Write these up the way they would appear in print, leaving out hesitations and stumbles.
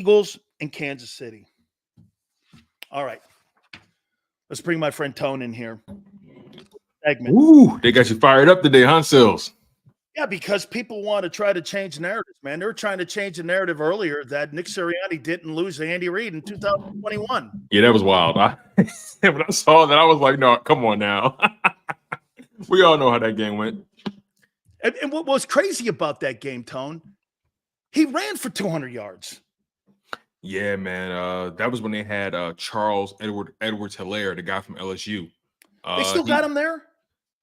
Eagles and Kansas City. All right. Let's bring my friend Tone in here. Segment. Ooh, they got you fired up today, huh, Sills? Yeah, because people want to try to change narratives, man. They were trying to change the narrative earlier that Nick Sirianni didn't lose to Andy Reid in 2021. Yeah, that was wild. When I saw that, I was like, no, come on now. We all know how that game went. And what was crazy about that game, Tone, he ran for 200 yards. Yeah, man. That was when they had Charles Edwards-Helaire, the guy from LSU. They still got him there?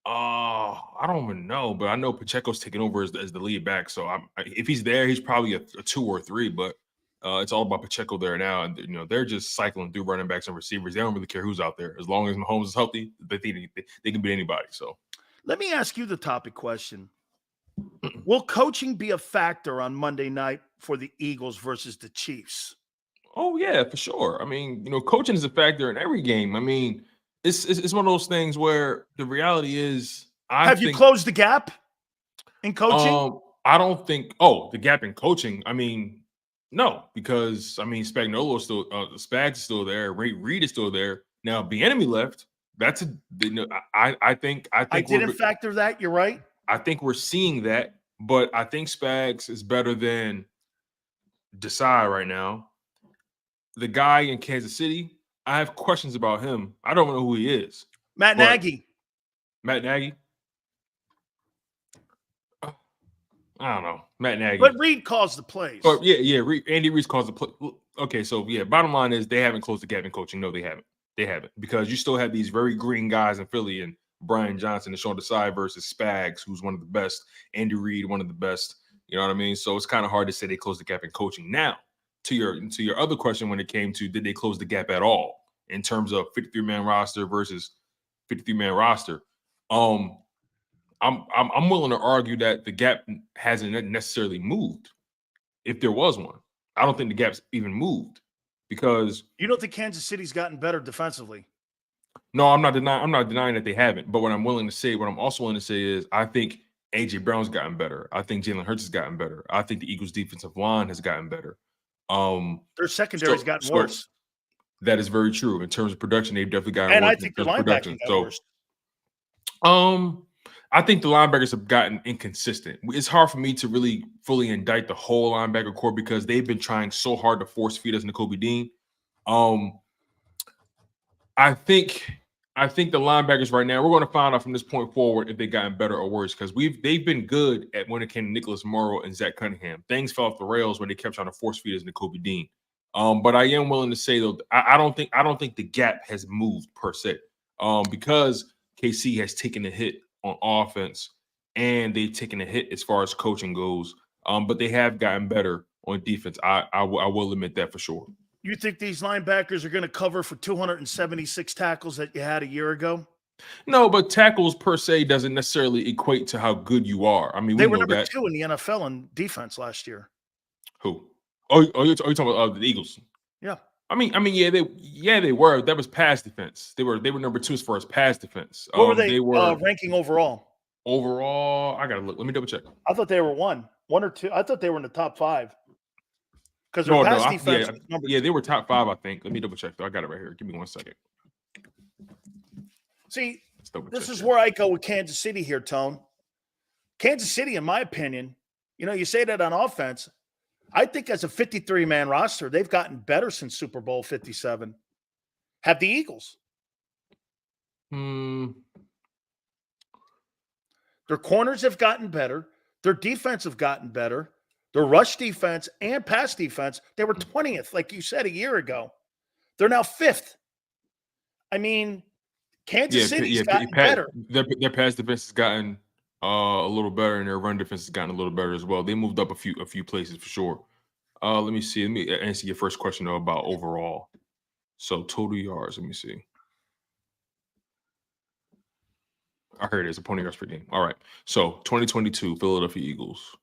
I don't even know, but I know Pacheco's taking over as the lead back. So if he's there, he's probably a 2 or 3. But it's all about Pacheco there now, and they're just cycling through running backs and receivers. They don't really care who's out there as long as Mahomes is healthy. They can beat anybody. So let me ask you the topic question: will coaching be a factor on Monday night for the Eagles versus the Chiefs? Oh yeah, for sure. I mean, coaching is a factor in every game. I mean, it's one of those things where the reality is, have you closed the gap in coaching? I don't think. Oh, the gap in coaching. I mean, no, because Spagnuolo is still, Spags is still there. Reed is still there. Now, Bieniemy left. That's I think I didn't factor that. You're right. I think we're seeing that, but I think Spags is better than Desai right now. The guy in Kansas City, I have questions about him. I don't know who he is. Matt Nagy. Matt Nagy? I don't know. Matt Nagy. But Reed calls the plays. Oh, yeah. Andy Reid calls the play. Okay, so yeah, bottom line is they haven't closed the gap in coaching. No, they haven't. They haven't. Because you still have these very green guys in Philly and Brian Johnson and Sean Desai versus Spags, who's one of the best. Andy Reid, one of the best. You know what I mean? So it's kind of hard to say they closed the gap in coaching. Now, to your other question, when it came to did they close the gap at all in terms of 53-man roster versus 53-man roster, I'm willing to argue that the gap hasn't necessarily moved. If there was one, I don't think the gap's even moved because you don't think Kansas City's gotten better defensively. No, I'm not denying that they haven't. But what I'm also willing to say is I think AJ Brown's gotten better. I think Jalen Hurts has gotten better. I think the Eagles' defensive line has gotten better. Their secondary's gotten worse. That is very true. In terms of production, they've definitely gotten worse. And I think the linebacking got worse. I think the linebackers have gotten inconsistent. It's hard for me to really fully indict the whole linebacker core because they've been trying so hard to force feed us Nakobe Dean. I think the linebackers right now, we're going to find out from this point forward if they've gotten better or worse because they've been good at when it came to Nicholas Morrow and Zach Cunningham. Things fell off the rails when they kept trying to force feed us Nakobe Dean. But I am willing to say though, I don't think the gap has moved per se. Because KC has taken a hit on offense and they've taken a hit as far as coaching goes. But they have gotten better on defense. I will admit that for sure. You think these linebackers are going to cover for 276 tackles that you had a year ago? No, but tackles per se doesn't necessarily equate to how good you are. I mean, they were number 2 in the NFL in defense last year. Who? Oh, you're talking about the Eagles? Yeah. I mean, they were. That was pass defense. They were number 2 as far as pass defense. What were they ranking overall? Overall, I gotta look. Let me double check. I thought they were 1 or 2. I thought they were in the top 5. Because their pass defense was number 2. They were top 5, I think. Let me double check. I got it right here. Give me 1 second. See, this is where I go with Kansas City here, Tone. Kansas City, in my opinion, you say that on offense. I think as a 53-man roster, they've gotten better since Super Bowl 57. Have the Eagles. Their corners have gotten better. Their defense have gotten better. Their rush defense and pass defense, they were 20th, like you said, a year ago. They're now 5th. I mean, Kansas City's gotten better. Their pass defense has gotten a little better, and their run defense has gotten a little better as well. They moved up a few places for sure. Let me see. Let me answer your first question though about overall. So total yards. Let me see. I heard it is opponent yards per game. All right. So 2022 Philadelphia Eagles.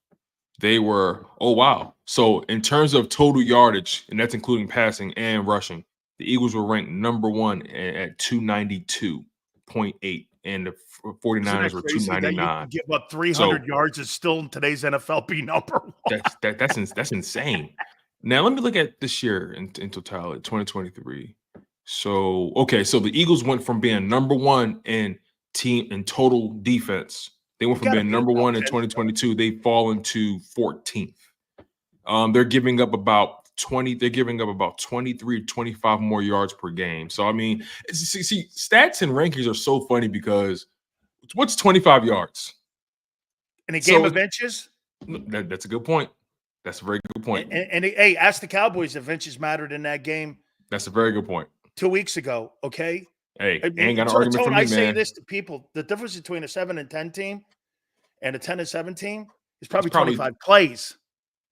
They were, oh wow. So in terms of total yardage, and that's including passing and rushing, the Eagles were ranked number 1 at 292.8, and the 49ers were 299. Give up 300 yards is still in today's NFL be number 1. That's insane. Now let me look at this year in totality, 2023. So so the Eagles went from being number one in total defense. They went from being number one in 2022. They fallen to 14th. They're giving up about 20. They're giving up about 23, 25 more yards per game. So I mean, see, stats and rankings are so funny because what's 25 yards in a game of inches? That's a good point. That's a very good point. And hey, ask the Cowboys if inches mattered in that game. That's a very good point. 2 weeks ago, okay? Hey, ain't got an argument from me, man. I say this to people: the difference between a 7-10 team and a 10-7 team is probably 25 plays.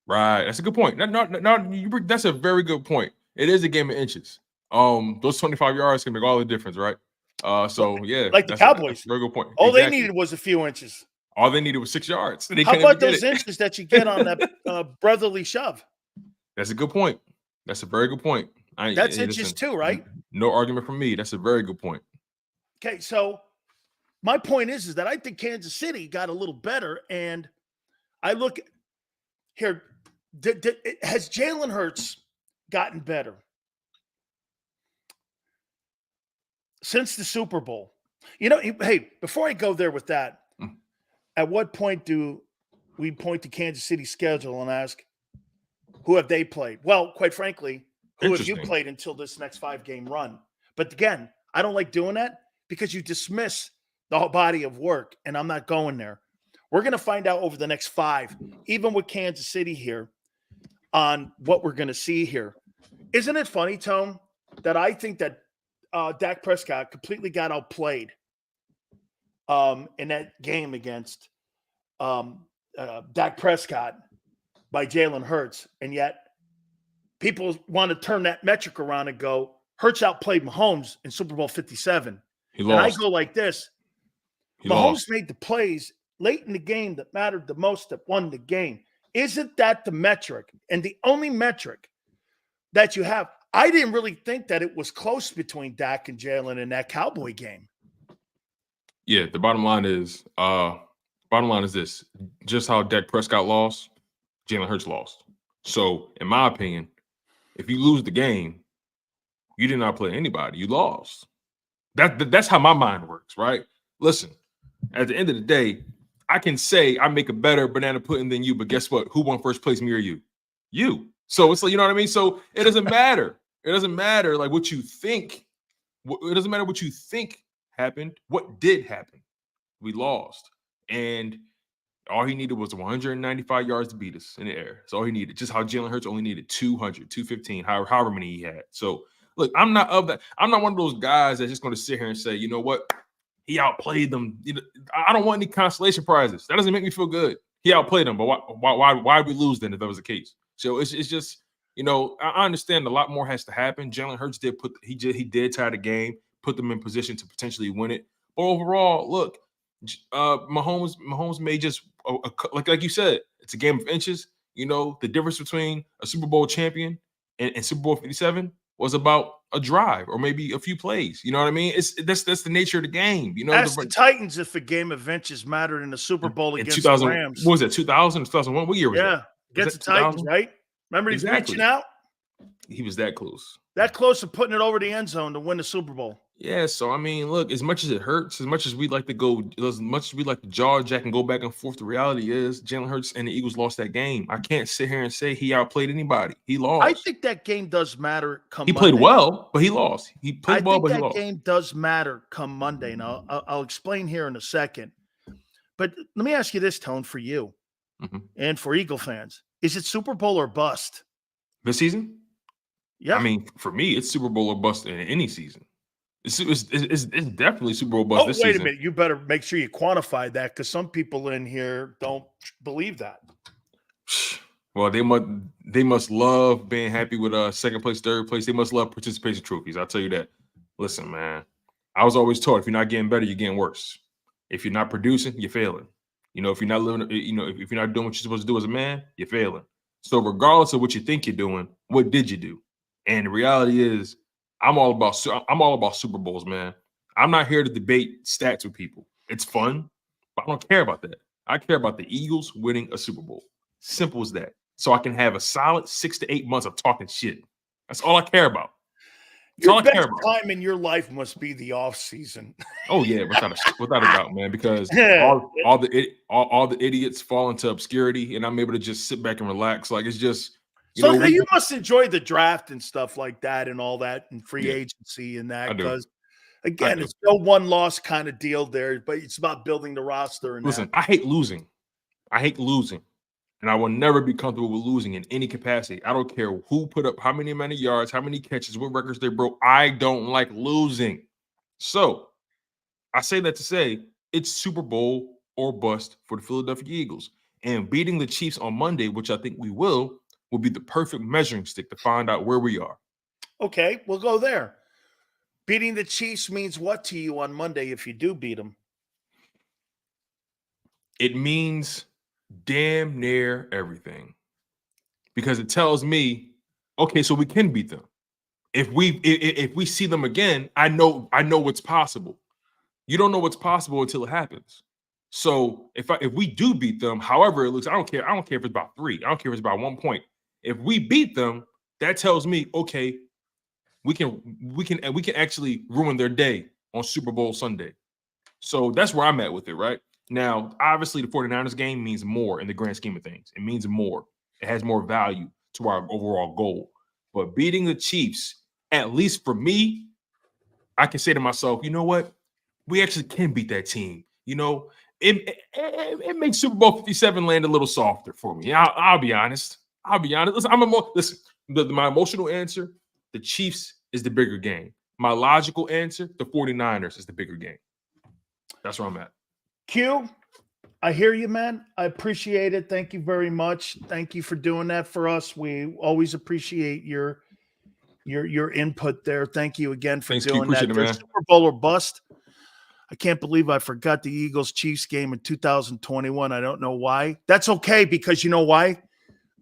Right, that's a good point. That's a very good point. It is a game of inches. Those 25 yards can make all the difference, right? Yeah, like the Cowboys. That's a very good point. All they needed was a few inches. All they needed was 6 yards. How about those inches that you get on that brotherly shove? That's a good point. That's a very good point. That's inches too, right? No argument from me. That's a very good point. Okay, so my point is that I think Kansas City got a little better, and I look here. Has Jalen Hurts gotten better since the Super Bowl? You know, hey, before I go there with that, at what point do we point to Kansas City's schedule and ask, who have they played? Well, quite frankly, who have you played until this next 5-game run? But again, I don't like doing that because you dismiss the whole body of work, and I'm not going there. We're going to find out over the next 5, even with Kansas City here, on what we're going to see here. Isn't it funny, Tone, that I think that Dak Prescott completely got outplayed in that game against Dak Prescott by Jalen Hurts, and yet people want to turn that metric around and go, Hurts outplayed Mahomes in Super Bowl 57. He lost. And I go like this. Mahomes made the plays late in the game that mattered the most, that won the game. Isn't that the metric and the only metric that you have? I didn't really think that it was close between Dak and Jalen in that Cowboy game. Yeah, the bottom line is this. Just how Dak Prescott lost, Jalen Hurts lost. So, in my opinion, if you lose the game, you did not play anybody. You lost. That's how my mind works, right? Listen, at the end of the day, I can say I make a better banana pudding than you, but guess what? Who won first place, me or you? You. So it's like, you know what I mean? So it doesn't matter. It doesn't matter like what you think. It doesn't matter what you think happened. What did happen? We lost. And all he needed was 195 yards to beat us in the air. That's all he needed. Just how Jalen Hurts only needed 200, 215, however many he had. So look, I'm not of that. I'm not one of those guys that's just going to sit here and say, you know what? He outplayed them. You know, I don't want any consolation prizes. That doesn't make me feel good. He outplayed them, but why did we lose then if that was the case? So it's just, you know, I understand a lot more has to happen. Jalen Hurts did he did tie the game, put them in position to potentially win it. But overall, look, Mahomes may just like you said, it's a game of inches. You know, the difference between a Super Bowl champion and Super Bowl 57 was about a drive or maybe a few plays. You know what I mean? That's the nature of the game. You know, ask the Titans if a game of inches mattered in the Super Bowl against the Rams. What was that? 2000, 2001? What year was that? Yeah, against the Titans, right? Remember he's reaching out? He was that close. That close to putting it over the end zone to win the Super Bowl. Yeah, so I mean, look, as much as it hurts, as much as we like to go, as much as we like to jaw jack and go back and forth, the reality is Jalen Hurts and the Eagles lost that game. I can't sit here and say he outplayed anybody. He lost. I think that game does matter come He Monday. played well, but he lost. He played well, but he lost. That game does matter come Monday. Now, I'll explain here in a second. But let me ask you this, Tone, for you and for Eagle fans. Is it Super Bowl or bust? This season? Yeah. I mean, for me, it's Super Bowl or bust in any season. It's definitely Super Bowl bust this season. Wait a minute. You better make sure you quantify that because some people in here don't believe that. Well, they must love being happy with second place, third place. They must love participation trophies. I'll tell you that. Listen, man, I was always taught if you're not getting better, you're getting worse. If you're not producing, you're failing. You know, if you're not living, you know, if you're not doing what you're supposed to do as a man, you're failing. So regardless of what you think you're doing, what did you do? And the reality is, I'm all about Super Bowls, man. I'm not here to debate stats with people. It's fun, but I don't care about that. I care about the Eagles winning a Super Bowl. Simple as that. so I can have a solid 6 to 8 months of talking shit. That's all I care about. That's Your all I care best about. time in your life must be the off season. Oh yeah, without a doubt, man. Because Yeah. all the idiots fall into obscurity, and I'm able to just sit back and relax. Like it's just, you So know, you must enjoy the draft and stuff like that and all that and free yeah, agency and I that do. because I again, do. it's no one loss kind of deal there, but it's about building the roster and Listen, that. I hate losing. I hate losing. And I will never be comfortable with losing in any capacity. I don't care who put up how many yards, how many catches, what records they broke. I don't like losing. So I say that to say it's Super Bowl or bust for the Philadelphia Eagles. And beating the Chiefs on Monday, which I think we will be the perfect measuring stick to find out where we are. Okay, we'll go there. Beating the Chiefs means what to you on Monday if you do beat them? It means damn near everything. Because it tells me, okay, so we can beat them. If we see them again, I know what's possible. You don't know what's possible until it happens. So if we do beat them, however it looks, I don't care. I don't care if it's about 3. I don't care if it's about 1 point. If we beat them, that tells me, okay, we can actually ruin their day on Super Bowl Sunday. So that's where I'm at with it right now. Obviously, the 49ers game means more in the grand scheme of things. It means more. It has more value to our overall goal. But beating the Chiefs, at least for me, I can say to myself, you know what? We actually can beat that team. You know, it makes Super Bowl 57 land a little softer for me. I'll be honest. I'll be honest. Listen, my emotional answer, the Chiefs is the bigger game. My logical answer, the 49ers is the bigger game. That's where I'm at. Q, I hear you, man. I appreciate it. Thank you very much. Thank you for doing that for us. We always appreciate your input there. Thank you again for Thanks, Q. doing Appreciate that. it, man. Super Bowl or bust. I can't believe I forgot the Eagles Chiefs game in 2021. I don't know why. That's okay because you know why?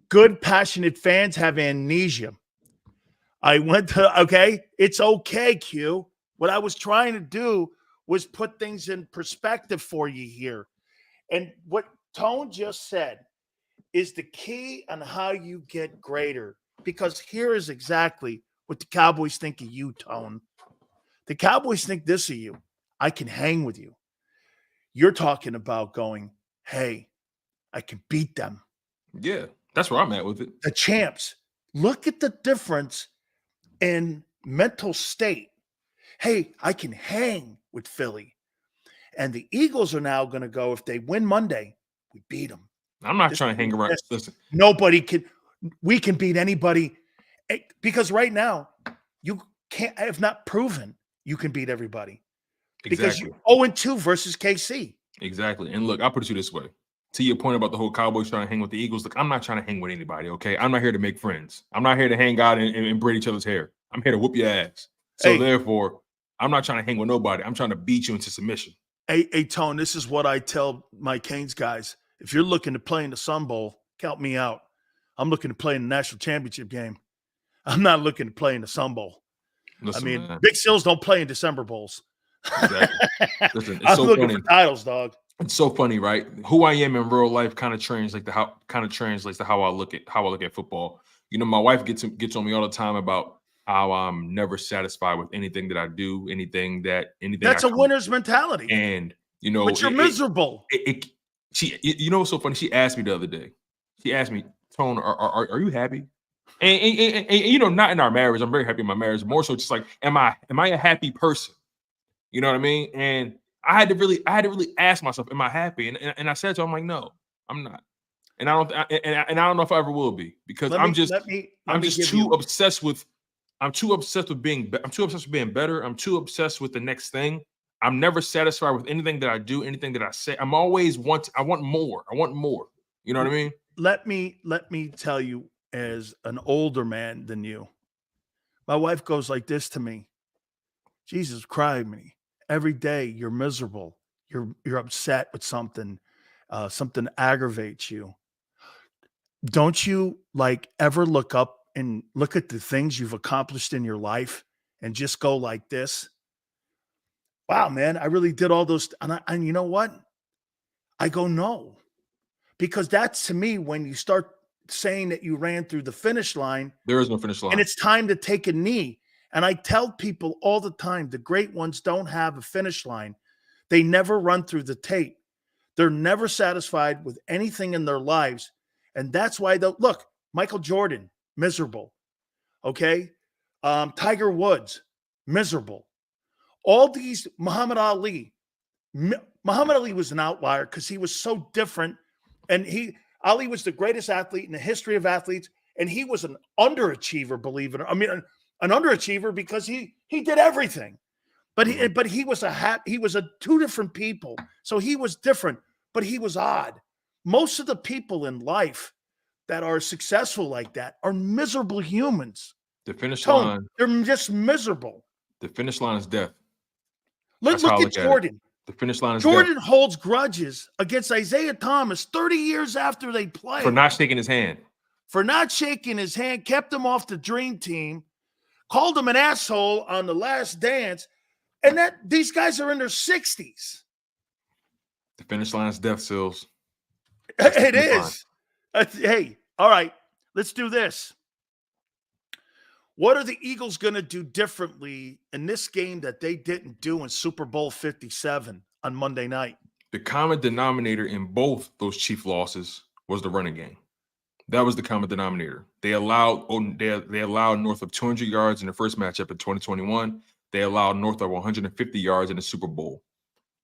Good, passionate fans have amnesia. I went to, okay, it's okay, Q. What I was trying to do was put things in perspective for you here. And what Tone just said is the key on how you get greater. Because here is exactly what the Cowboys think of you, Tone. The Cowboys think this of you. I can hang with you. You're talking about going, hey, I can beat them. Yeah, that's where I'm at with it. The champs. Look at the difference in mental state. Hey, I can hang with Philly. And the Eagles are now going to go, if they win Monday, we beat them. I'm not trying to hang around. Listen, nobody can, we can beat anybody because right now you can't, have not proven you can beat everybody. Because exactly. you're 0-2 versus KC. Exactly. And look, I'll put it to you this way. To your point about the whole Cowboys trying to hang with the Eagles, look, I'm not trying to hang with anybody, okay? I'm not here to make friends. I'm not here to hang out and braid each other's hair. I'm here to whoop your ass. So therefore, I'm not trying to hang with nobody. I'm trying to beat you into submission. Hey, Tone, this is what I tell my Canes guys. If you're looking to play in the Sun Bowl, count me out. I'm looking to play in the national championship game. I'm not looking to play in the Sun Bowl. Listen, I mean, man. Big Seals don't play in December bowls. Exactly. Listen, it's I'm so looking funny. for titles, dog. It's so funny, right? Who I am in real life kind of translates to how I look at football. You know, my wife gets on me all the time about how I'm never satisfied with anything that I do, anything. That's a winner's mentality. And you know, but you're miserable. You know what's so funny? She asked me the other day. She asked me, Tone, are you happy? And you know, not in our marriage. I'm very happy in my marriage. More so, just like, am I a happy person? You know what I mean? And I had to really ask myself, am I happy? And I said to her, I'm like, no, I'm not. And I don't know if I ever will be, because I'm too obsessed with being better. I'm too obsessed with the next thing. I'm never satisfied with anything that I do, anything that I say. I want more. I want more. You know what I mean? Let me tell you, as an older man than you, my wife goes like this to me. Jesus Christ, me. Every day you're miserable. You're upset with something. Something aggravates you. Don't you like ever look up and look at the things you've accomplished in your life and just go like this? Wow, man, I really did all those. And you know what? I go, no, because that's, to me, when you start saying that you ran through the finish line. There is no finish line. And it's time to take a knee. And I tell people all the time, the great ones don't have a finish line. They never run through the tape. They're never satisfied with anything in their lives. And that's why look, Michael Jordan, miserable. Okay. Tiger Woods, miserable. All these, Muhammad Ali was an outlier because he was so different. And Ali was the greatest athlete in the history of athletes. And he was an underachiever, believe it or an underachiever because he did everything. But he was two different people. So he was different, but he was odd. Most of the people in life that are successful like that are miserable humans. The finish line, they're just miserable. The finish line is death. Look at Jordan. The finish line is Jordan death. holds grudges against Isaiah Thomas 30 years after they played. For not shaking his hand. Kept him off the dream team, called him an asshole on The Last Dance, and these guys are in their 60s. The finish line is death, Sills. It is. Hey, all right, let's do this. What are the Eagles going to do differently in this game that they didn't do in Super Bowl 57 on Monday night? The common denominator in both those Chief losses was the running game. That was the common denominator. They allowed north of 200 yards in the first matchup in 2021. They allowed north of 150 yards in the Super Bowl.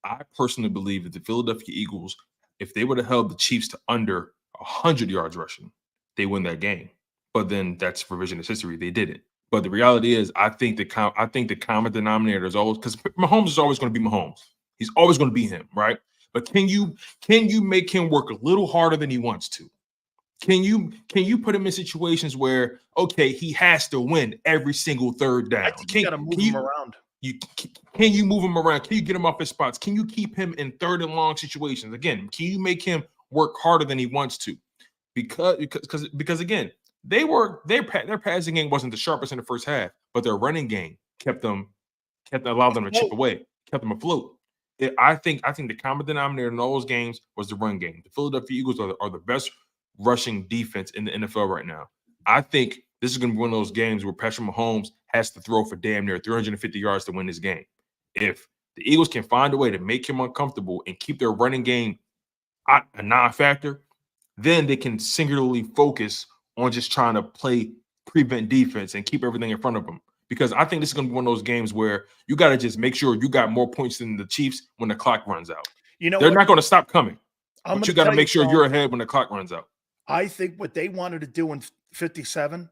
I personally believe that the Philadelphia Eagles, if they would have held the Chiefs to under 100 yards rushing, they win that game. But then that's revisionist history. They didn't. But the reality is, I think the common denominator is always, because Mahomes is always going to be Mahomes. He's always going to be him, right? But can you make him work a little harder than he wants to? Can you put him in situations where, okay, he has to win every single third down? I think you got to move him around. Can you move him around? Can you get him off his spots? Can you keep him in third and long situations? Again, can you make him work harder than he wants to? Because again, their passing game wasn't the sharpest in the first half, but their running game allowed them to chip away, kept them afloat. I think the common denominator in all those games was the run game. The Philadelphia Eagles are the best rushing defense in the NFL right now. I think this is going to be one of those games where Patrick Mahomes has to throw for damn near 350 yards to win this game. If the Eagles can find a way to make him uncomfortable and keep their running game a non-factor, then they can singularly focus on just trying to prevent defense and keep everything in front of them. Because I think this is going to be one of those games where you got to just make sure you got more points than the Chiefs when the clock runs out. They're not going to stop coming. But you got to make sure you're ahead when the clock runs out. I think what they wanted to do in 57,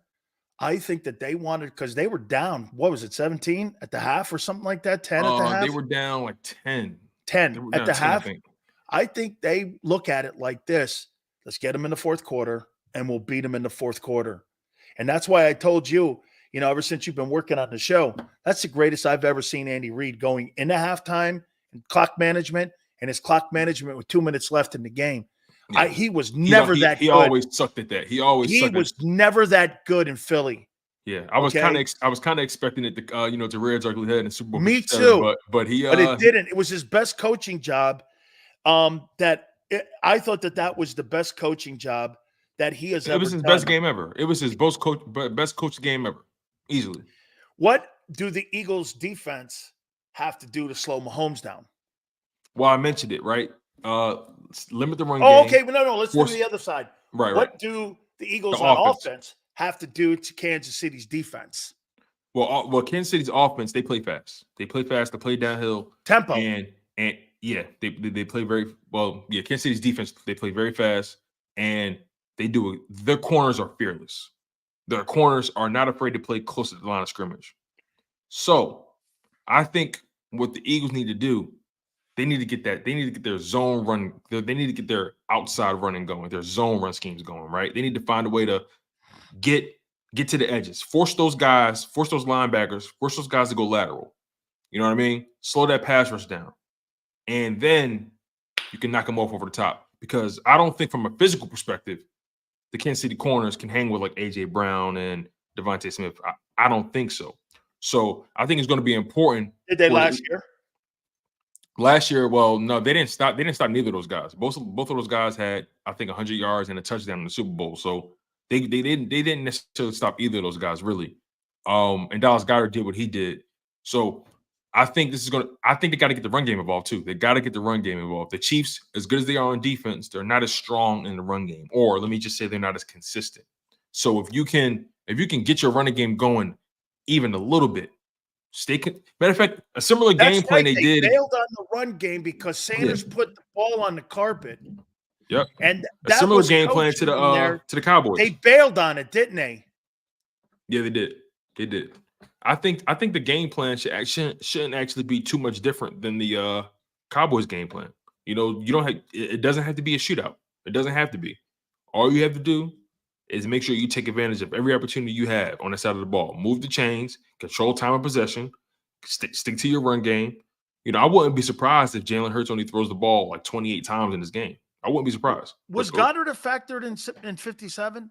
I think that they wanted, because they were down, what was it, 17 at the half or something like that, 10 at the half? They were down like 10. 10 at the half. I think they look at it like this. Let's get them in the fourth quarter, and we'll beat them in the fourth quarter. And that's why I told you, ever since you've been working on the show, that's the greatest I've ever seen Andy Reid going into halftime and clock management, and his clock management with 2 minutes left in the game. Yeah. He was never that good. He always sucked at that. He was never that good in Philly. Yeah, I was kind of expecting it to to rear its ugly head in Super Bowl. Me too, but it didn't. It was his best coaching job. I thought that was the best coaching job that he has ever done. It was his best game ever. It was his best coach game ever, easily. What do the Eagles defense have to do to slow Mahomes down? Well, I mentioned it, right? Limit the run game. Oh, okay. Well, no. Let's do the other side. Right. What do the Eagles on offense have to do to Kansas City's defense? Well, Kansas City's offense, they play fast. They play fast. They play downhill. Tempo. And yeah, they play very well. Yeah, Kansas City's defense, they play very fast, and they do it. Their corners are fearless. Their corners are not afraid to play close to the line of scrimmage. So I think what the Eagles need to do, they need to get that. They need to get their zone run. They need to get their outside running going, their zone run schemes going, right? They need to find a way to get to the edges, force those linebackers, force those guys to go lateral. You know what I mean? Slow that pass rush down. And then you can knock them off over the top. Because I don't think from a physical perspective, the Kansas City corners can hang with like A.J. Brown and Devontae Smith. I don't think so. So I think it's going to be important. Did they last year? Last year, well, no, they didn't stop. They didn't stop neither of those guys. Both of those guys had, I think, 100 yards and a touchdown in the Super Bowl. So They didn't necessarily stop either of those guys, really. And Dallas Goedert did what he did. So I think they got to get the run game involved too. They got to get the run game involved. The Chiefs, as good as they are on defense, they're not as strong in the run game. Or let me just say they're not as consistent. So if you can get your running game going even a little bit, matter of fact, a similar game plan they did. They bailed on the run game because Sanders put the ball on the carpet. Yep. And a similar game plan to the Cowboys. They bailed on it, didn't they? Yeah, they did. They did. I think the game plan shouldn't actually be too much different than the Cowboys game plan. You know, it doesn't have to be a shootout. It doesn't have to be. All you have to do is make sure you take advantage of every opportunity you have on the side of the ball. Move the chains, control time of possession, stick to your run game. You know, I wouldn't be surprised if Jalen Hurts only throws the ball like 28 times in this game. I wouldn't be surprised. Was Goddard a factor in 57?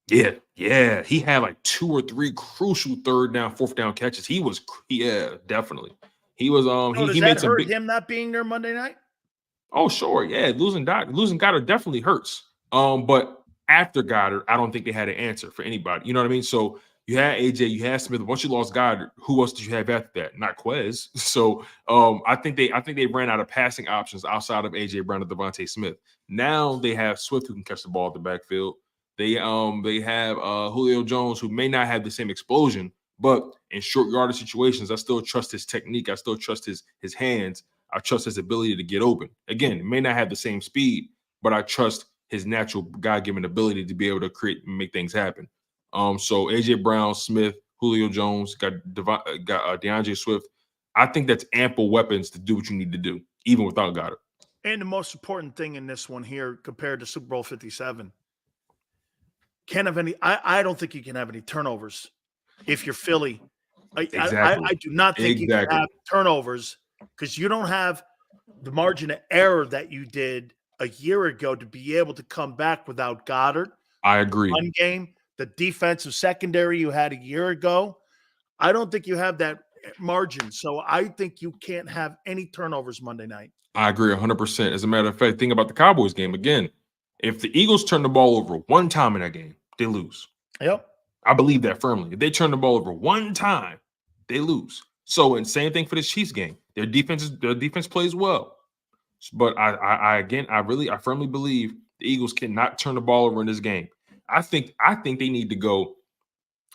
Yeah. He had like 2 or 3 crucial third down, fourth down catches. Definitely. He was he made some him not being there Monday night? Oh, sure. Yeah, losing Goddard definitely hurts. But after Goddard, I don't think they had an answer for anybody. You know what I mean? So you had AJ, you had Smith. Once you lost Goddard, who else did you have after that? Not Quez. So I think they ran out of passing options outside of AJ Brown and Devontae Smith. Now they have Swift who can catch the ball at the backfield. They have Julio Jones, who may not have the same explosion, but in short yardage situations, I still trust his technique. I still trust his hands. I trust his ability to get open. Again, it may not have the same speed, but I trust his natural God-given ability to be able to create and make things happen. So AJ Brown, Smith, Julio Jones, got DeAndre Swift. I think that's ample weapons to do what you need to do, even without Goddard. And the most important thing in this one here, compared to Super Bowl 57, can't have any. I don't think you can have any turnovers if you're Philly. Exactly. I do not think you can have turnovers because you don't have the margin of error that you did a year ago to be able to come back without Goddard. I agree. One game, the defensive secondary you had a year ago. I don't think you have that margin. So I think you can't have any turnovers Monday night. I agree 100%. As a matter of fact, think about the Cowboys game again. If the Eagles turn the ball over one time in that game, they lose. Yep. I believe that firmly. If they turn the ball over one time, they lose. So, and same thing for this Chiefs game. Their defense plays well. But I firmly believe the Eagles cannot turn the ball over in this game. I think they need to go.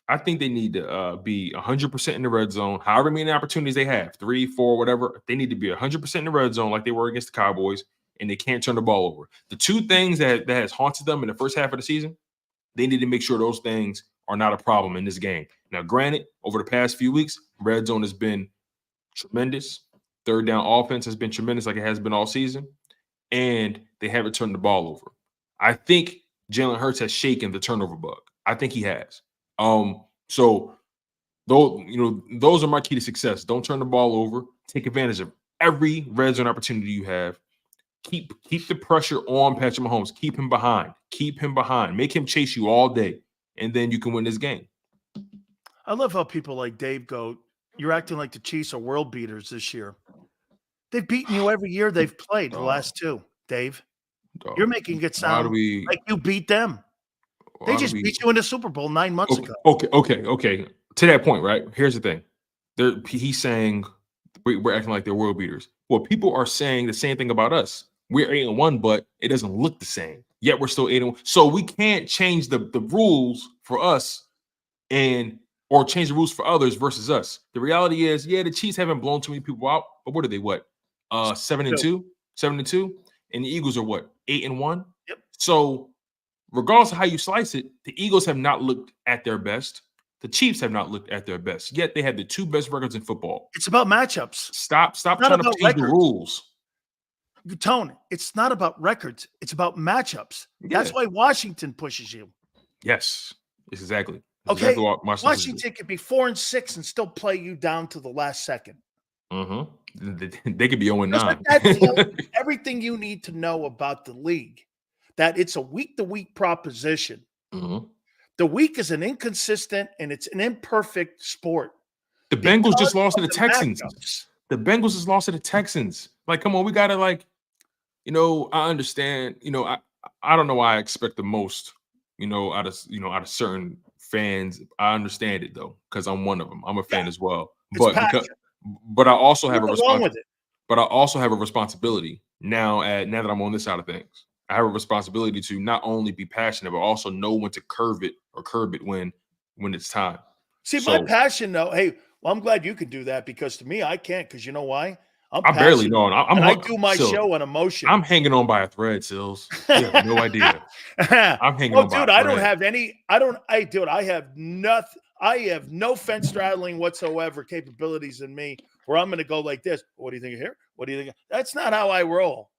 I think they need to be 100% in the red zone. However many opportunities they have, 3, 4, whatever, they need to be 100% in the red zone like they were against the Cowboys, and they can't turn the ball over. The two things that has haunted them in the first half of the season, they need to make sure those things are not a problem in this game. Now, granted, over the past few weeks, red zone has been tremendous. Third down offense has been tremendous like it has been all season, and they haven't turned the ball over. I think Jalen Hurts has shaken the turnover bug. I think he has. So those are my key to success. Don't turn the ball over. Take advantage of every red zone opportunity you have. Keep the pressure on Patrick Mahomes. Keep him behind. Make him chase you all day, and then you can win this game. I love how people like Dave go, you're acting like the Chiefs are world beaters this year. They've beaten you every year they've played, the last two, Dave. You're making it sound like you beat them. They just beat you in the Super Bowl 9 months ago. Okay. To that point, right? Here's the thing. He's saying we're acting like they're world beaters. Well, people are saying the same thing about us. We're 8-1, but it doesn't look the same. Yet we're still 8-1. So we can't change the rules for us or change the rules for others versus us. The reality is, the Chiefs haven't blown too many people out, but what are they? 7-2? 7-2? And the Eagles are 8-1? Yep. So regardless of how you slice it, the Eagles have not looked at their best. The Chiefs have not looked at their best. Yet they have the 2 best records in football. It's about matchups. Stop trying to change the rules. Tone, it's not about records. It's about matchups. Yeah. That's why Washington pushes you. Yes, exactly. Okay, exactly Washington could be 4-6 and still play you down to the last second. Mm-hmm. They could be 0-9. That's everything you need to know about the league. That it's a week-to-week proposition. Mm-hmm. The week is an inconsistent and it's an imperfect sport. The Bengals just lost to the Texans. The Bengals just lost to the Texans. Like, come on, we gotta I understand. I don't know why I expect the most out of certain fans. I understand it though, because I'm one of them. I'm a fan as well. It's passion. But I also have a Nothing wrong with it. But I also have a responsibility now that I'm on this side of things. I have a responsibility to not only be passionate, but also know when to curb it when it's time. See, my passion though, hey, well, I'm glad you can do that, because to me, I can't, because you know why? I barely know. I do my show on emotion. I'm hanging on by a thread, Sills. You have no idea. I'm hanging on by a thread. I don't have any. I have nothing. I have no fence straddling whatsoever capabilities in me where I'm going to go like this. What do you think of here? What do you think? That's not how I roll.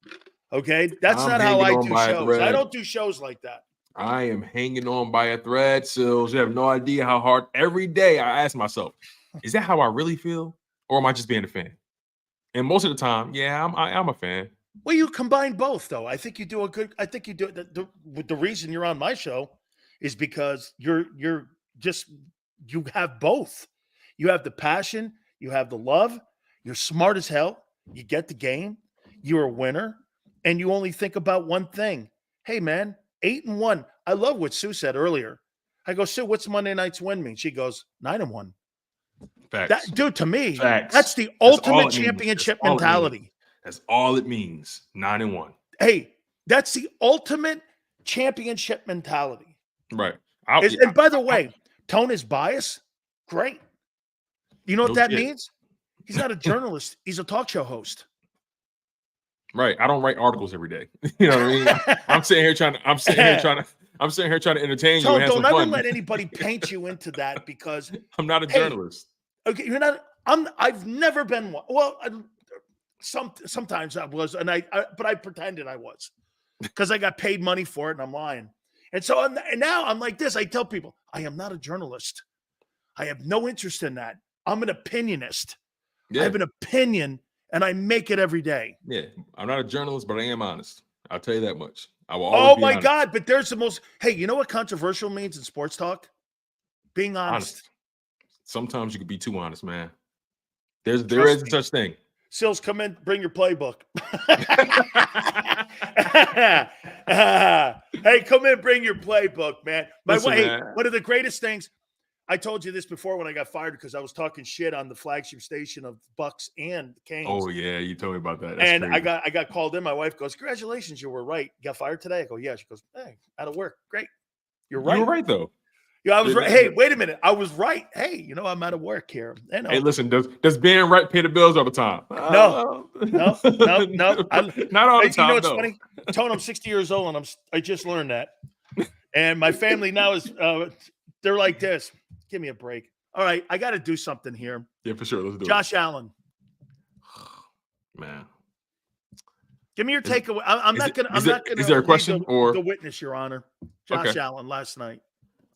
Okay, that's not how I do shows. I don't do shows like that. I am hanging on by a thread, Sills. You have no idea how hard. Every day I ask myself, is that how I really feel, or am I just being a fan? And most of the time, yeah, I'm a fan. Well, you combine both, though. I think you do the reason you're on my show is because you have both. You have the passion, you have the love, you're smart as hell, you get the game, you're a winner, and you only think about one thing. Hey, man, 8-1. I love what Sue said earlier. I go, Sue, what's Monday night's win mean? She goes, 9-1. Facts. Dude, to me, Facts. that's the ultimate championship mentality. That's all it means. 9-1. Hey, that's the ultimate championship mentality. Right. And by the way, Tone is biased. Great. You know what that means? He's not a journalist. He's a talk show host. Right. I don't write articles every day. You know what I mean? I'm sitting here trying to entertain you. Don't ever let anybody paint you into that, because I'm not a journalist. Okay, you're not. I've never been one. Well, sometimes I was, but I pretended I was, because I got paid money for it, and I'm lying. And so, and now I'm like this. I tell people, I am not a journalist. I have no interest in that. I'm an opinionist. Yeah. I have an opinion, and I make it every day. Yeah, I'm not a journalist, but I am honest. I'll tell you that much. I will always be honest. God! But there's the most. Hey, you know what controversial means in sports talk? Being honest. Sometimes you can be too honest, man. There is such thing. Sills, come in, bring your playbook. Hey, come in, bring your playbook, man. One of the greatest things, I told you this before when I got fired, because I was talking shit on the flagship station of Bucks and Canes. Oh yeah, you told me about that. That's crazy. I got called in. My wife goes, "Congratulations, you were right. You got fired today." I go, "Yeah." She goes, "Hey, out of work. Great. You're right." You were right though. Yeah, I was right. Hey, wait a minute. I was right. Hey, I'm out of work here. Hey, listen, does being right pay the bills all the time? No. Not all the time. You know what's funny? Tone, I'm 60 years old, and I just learned that. And my family now is they're like this. Give me a break. All right, I got to do something here. Yeah, for sure. Let's do Josh Allen. Man. Give me your takeaway. I'm not gonna. Is there a question or the witness, Your Honor? Josh Allen last night.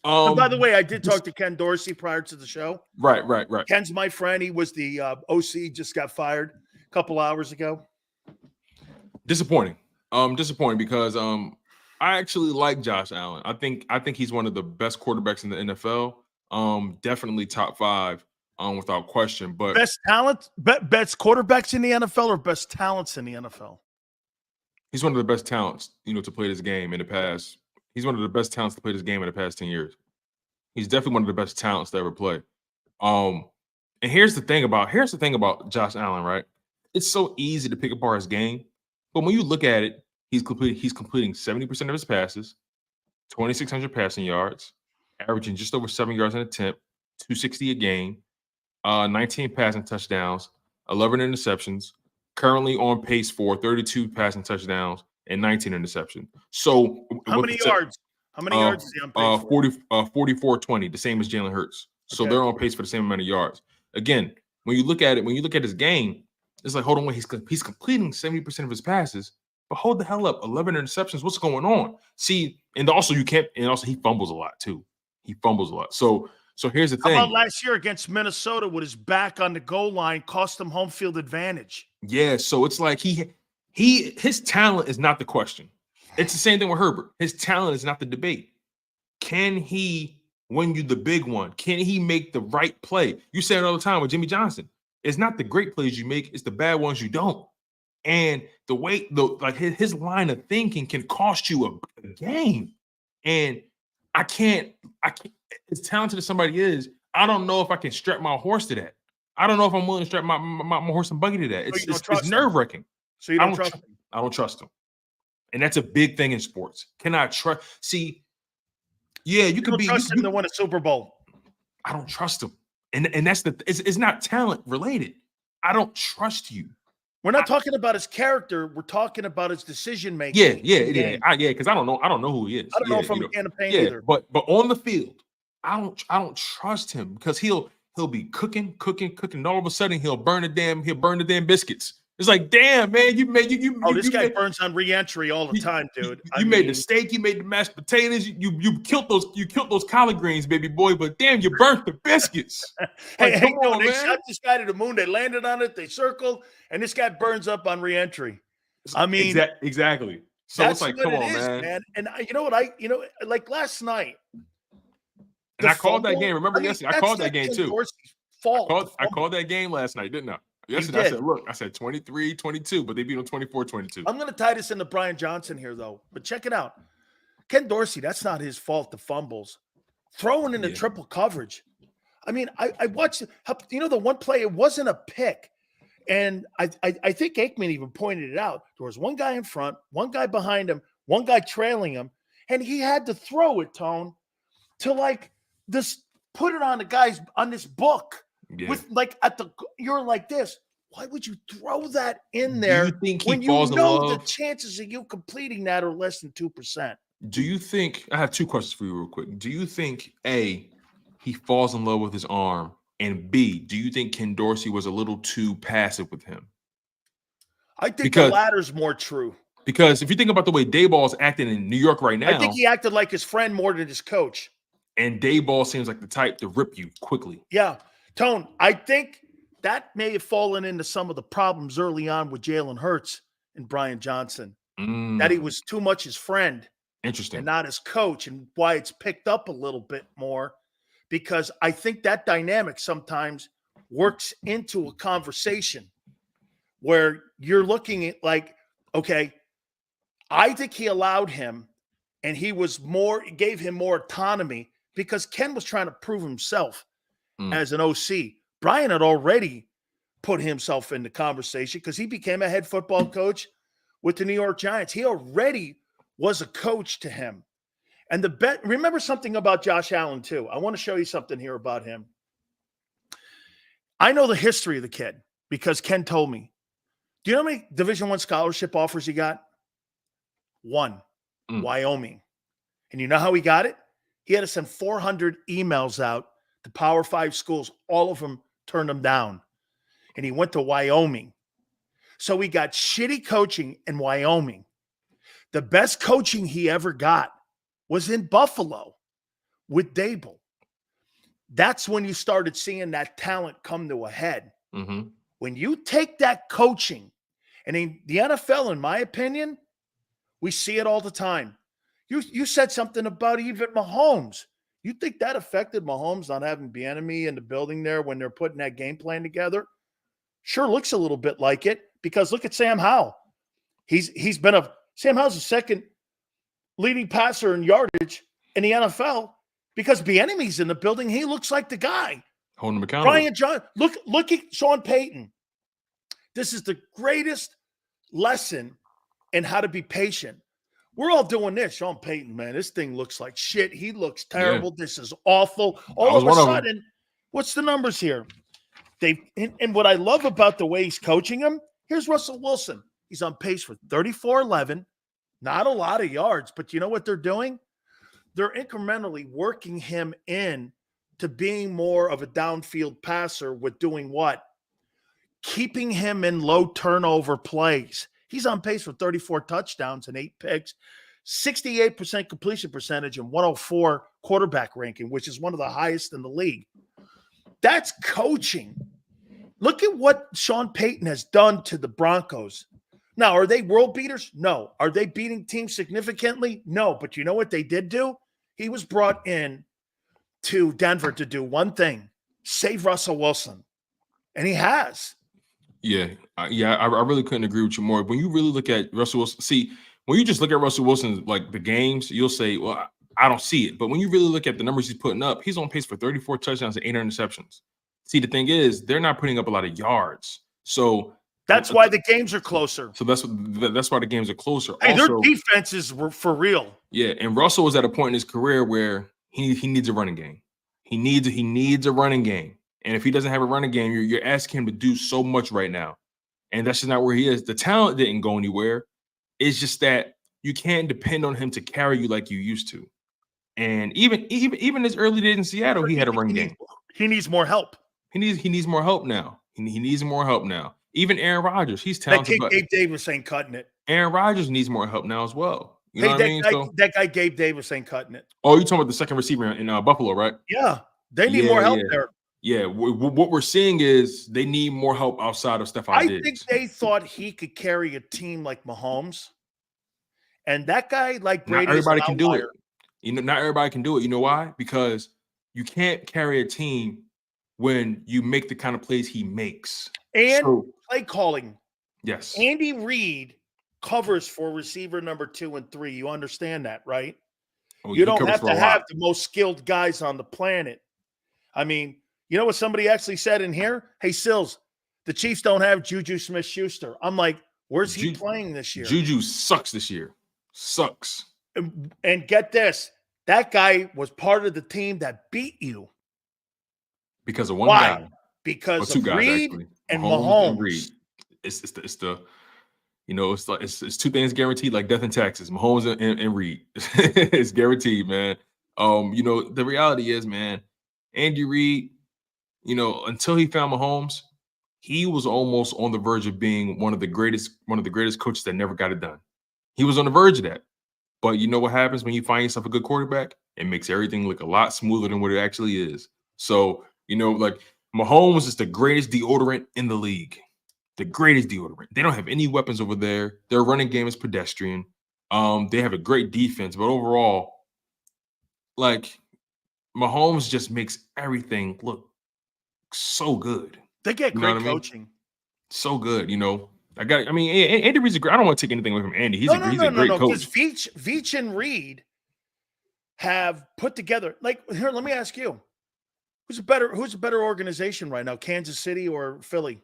And by the way, I did talk to Ken Dorsey prior to the show. Right. Ken's my friend. He was the OC, just got fired a couple hours ago. Disappointing. Disappointing because I actually like Josh Allen. I think he's one of the best quarterbacks in the NFL. Definitely top 5, without question. But best quarterbacks in the NFL, or best talents in the NFL? He's one of the best talents, to play this game in the past. He's one of the best talents to play this game in the past 10 years. He's definitely one of the best talents to ever play. And here's the thing about Josh Allen, right? It's so easy to pick apart his game, but when you look at it, he's completing 70% of his passes, 2,600 passing yards, averaging just over 7 yards an attempt, 260 a game, 19 passing touchdowns, 11 interceptions, currently on pace for 32 passing touchdowns and 19 interceptions. So how many yards? How many yards is he on pace for? 44-20, the same as Jalen Hurts. So they're on pace for the same amount of yards. Again, when you look at his game, it's like, hold on, wait, he's completing 70% of his passes, but hold the hell up, 11 interceptions. What's going on? See, and also he fumbles a lot too. He fumbles a lot. So here's the thing. How about last year against Minnesota with his back on the goal line, cost him home field advantage? Yeah, so it's like his talent is not the question. It's the same thing with Herbert. His talent is not the debate. Can he win you the big one? Can he make the right play? You say it all the time with Jimmy Johnson. It's not the great plays you make, it's the bad ones you don't. And the way his line of thinking can cost you a game. And I can't. As talented as somebody is, I don't know if I can strap my horse to that. I don't know if I'm willing to strap my horse and buggy to that. It's nerve wracking. So you don't trust him. I don't trust him, and that's a big thing in sports. Cannot trust. See, yeah, you could be. Trust him to win a Super Bowl. I don't trust him, and that's it's not talent related. I don't trust you. We're not talking about his character. We're talking about his decision making. Yeah. Because I don't know who he is. I don't know from a can of paint either. But on the field, I don't trust him because he'll be cooking, and all of a sudden he'll burn the damn biscuits. It's like, damn, man, this guy burns on re-entry all the time, dude. You made the steak, you made the mashed potatoes, you killed those collard greens, baby boy, but damn, you burnt the biscuits. Hey, they shot this guy to the moon, they landed on it, they circled, and this guy burns up on re-entry. I mean, exactly. So it's like, come on, man. And you know what? Like last night. And I called that game. Remember yesterday? I called that game too. I called that game last night, didn't I? Yesterday, I said, look, I said 23-22, but they beat them 24-22. I'm going to tie this into Brian Johnson here, though. But check it out. Ken Dorsey, that's not his fault, the fumbles. Throwing in the triple coverage. I mean, I watched, the one play, it wasn't a pick. And I think Aikman even pointed it out. There was one guy in front, one guy behind him, one guy trailing him, and he had to throw it, Tone, to like this, put it on the guys on this book. Yeah. With like you're like this. Why would you throw that in there when you know the chances of you completing that are less than 2%? Do you think I have two questions for you real quick? Do you think A, he falls in love with his arm, and B, do you think Ken Dorsey was a little too passive with him? I think the latter's more true. Because if you think about the way Dayball's acting in New York right now, I think he acted like his friend more than his coach. And Dayball seems like the type to rip you quickly. Yeah. Tone, I think that may have fallen into some of the problems early on with Jalen Hurts and Brian Johnson. That he was too much his friend. Interesting. And not his coach, and why it's picked up a little bit more, because I think that dynamic sometimes works into a conversation where you're looking at like, okay, I think he allowed him and gave him more autonomy because Ken was trying to prove himself as an OC. Brian had already put himself in the conversation because he became a head football coach with the New York Giants. He already was a coach to him. And remember something about Josh Allen too. I want to show you something here about him. I know the history of the kid because Ken told me. Do you know how many Division I scholarship offers he got? One, Wyoming. And you know how he got it? He had to send 400 emails out to Power 5 schools. All of them turned him down. And he went to Wyoming. So he got shitty coaching in Wyoming. The best coaching he ever got was in Buffalo with Dable. That's when you started seeing that talent come to a head. Mm-hmm. When you take that coaching, and in the NFL, in my opinion, we see it all the time. You said something about even Mahomes. You think that affected Mahomes not having Bieniemy in the building there when they're putting that game plan together? Sure looks a little bit like it, because look at Sam Howell. Sam Howell's the second leading passer in yardage in the NFL because Bieniemy's in the building. He looks like the guy. Holding him accountable. Brian John, look at Sean Payton. This is the greatest lesson in how to be patient. We're all doing this. Sean Payton, man, this thing looks like shit. He looks terrible. Yeah. This is awful. All of a sudden, what's the numbers here? And what I love about the way he's coaching him, here's Russell Wilson. He's on pace for 34-11. Not a lot of yards, but you know what they're doing? They're incrementally working him in to being more of a downfield passer with doing what? Keeping him in low turnover plays. He's on pace for 34 touchdowns and 8 picks, 68% completion percentage, and 104 quarterback ranking, which is one of the highest in the league. That's coaching. Look at what Sean Payton has done to the Broncos. Now, are they world beaters? No. Are they beating teams significantly? No. But you know what they did do? He was brought in to Denver to do one thing, save Russell Wilson. And he has. Yeah, I really couldn't agree with you more. When you really look at Russell Wilson, see, when you just look at Russell Wilson, like the games, you'll say, well, I don't see it. But when you really look at the numbers he's putting up, he's on pace for 34 touchdowns and 8 interceptions. See, the thing is, they're not putting up a lot of yards. So that's why the games are closer. So that's why the games are closer. Hey, also, their defenses were for real. Yeah, and Russell is at a point in his career where he needs a running game. He needs a running game. And if he doesn't have a running game, you're asking him to do so much right now. And that's just not where he is. The talent didn't go anywhere. It's just that you can't depend on him to carry you like you used to. And even as early days in Seattle, he had a running game. He needs more help. He needs more help now. He needs more help now. Even Aaron Rodgers, he's talented. That Gabe Davis ain't cutting it. Aaron Rodgers needs more help now as well. You know what I mean? That guy Gabe Davis ain't cutting it. Oh, you're talking about the second receiver in Buffalo, right? Yeah, they need more help there. Yeah, what we're seeing is they need more help outside of Stephon Diggs. I think they thought he could carry a team like Mahomes, and that guy like Brady. Not everybody can do it. You know, not everybody can do it. You know why? Because you can't carry a team when you make the kind of plays he makes. And play calling. Yes. Andy Reid covers for receiver number 2 and 3. You understand that, right? Oh, you don't have to have the most skilled guys on the planet. I mean, you know what somebody actually said in here? Hey, Sills, the Chiefs don't have Juju Smith-Schuster. I'm like, where's he playing this year? Juju sucks this year. Sucks. And get this. That guy was part of the team that beat you. Because of one guy. Because of Reid and Mahomes. And Reid. It's the you know, it's two things guaranteed, like death and taxes. Mahomes and Reid. It's guaranteed, man. You know, the reality is, man, Andy Reid, you know, until he found Mahomes, he was almost on the verge of being one of the greatest coaches that never got it done. He was on the verge of that. But you know what happens when you find yourself a good quarterback? It makes everything look a lot smoother than what it actually is. So, you know, like Mahomes is the greatest deodorant in the league. The greatest deodorant. They don't have any weapons over there. Their running game is pedestrian. They have a great defense, but overall, like Mahomes just makes everything look so good. They get great coaching. So good, you know. Andy Reid's I don't want to take anything away from Andy. He's a great coach. Because Veach and Reid have put together. Like here, let me ask you: who's a better organization right now, Kansas City or Philly?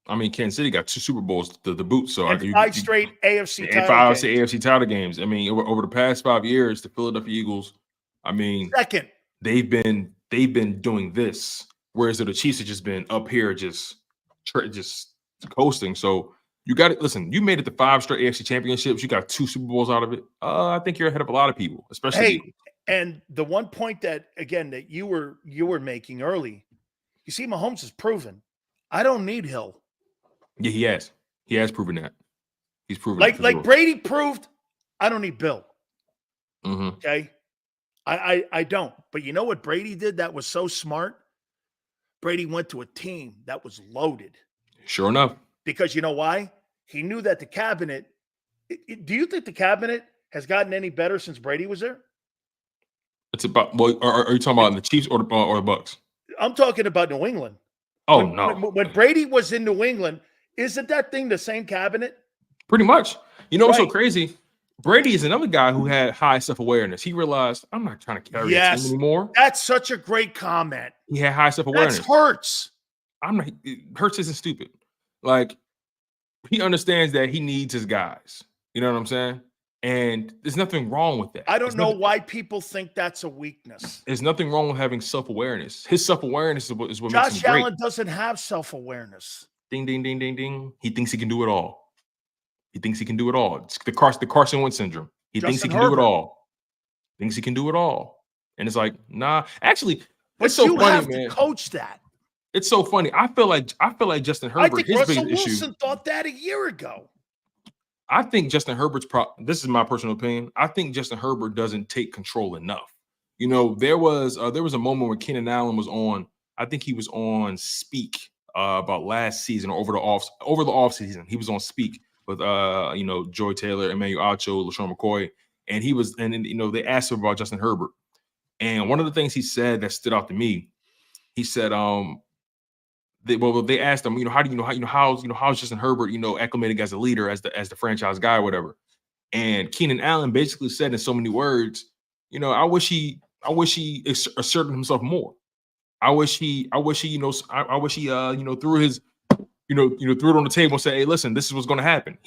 I mean, Kansas City got 2 Super Bowls, the boot. So five straight AFC title games. I mean, over the past 5 years, the Philadelphia Eagles. I mean, second, they've been doing this, whereas the Chiefs have just been up here, just coasting. So you got it. Listen, you made it to 5 straight AFC championships. You got 2 Super Bowls out of it. I think you're ahead of a lot of people, especially. And the one point that you were making early, you see, Mahomes has proven, I don't need Hill. Yeah, he has. He has proven that. He's proven like Brady proved, I don't need Bill. Mm-hmm. Okay, I don't. But you know what Brady did that was so smart? Brady went to a team that was loaded. Sure enough. Because you know why? He knew that the cabinet. Do you think the cabinet has gotten any better since Brady was there? It's about. Well, are you talking about the Chiefs or the Bucks? I'm talking about New England. Oh no! When Brady was in New England, isn't that thing the same cabinet? Pretty much. You know what's so crazy? Brady is another guy who had high self-awareness. He realized, I'm not trying to carry a team anymore. That's such a great comment. He had high self-awareness. That's Hurts. Hurts isn't stupid. Like, he understands that he needs his guys. You know what I'm saying? And there's nothing wrong with that. I don't know why people think that's a weakness. There's nothing wrong with having self-awareness. His self-awareness is what makes him great. Josh Allen doesn't have self-awareness. Ding, ding, ding, ding, ding. He thinks he can do it all. He thinks he can do it all. It's the Carson Wentz syndrome. He thinks he can do it all. Thinks he can do it all. And it's like, nah. Actually, it's so funny, have man. To coach that. It's so funny. I feel like Justin Herbert. I think Russell Wilson thought that a year ago. I think Justin Herbert's this is my personal opinion. I think Justin Herbert doesn't take control enough. You know, there was a moment where Keenan Allen was on. I think he was on Speak about last season or over the off season. He was on Speak with Joy Taylor, Emmanuel Acho, LaShawn McCoy, and they asked him about Justin Herbert. And one of the things he said that stood out to me, he said, they asked him, how's Justin Herbert, acclimating as a leader, as the franchise guy or whatever. And Keenan Allen basically said in so many words, you know, I wish he asserted himself more. I wish he you know, I wish he you know, threw his threw it on the table and said, hey, listen, this is what's going to happen.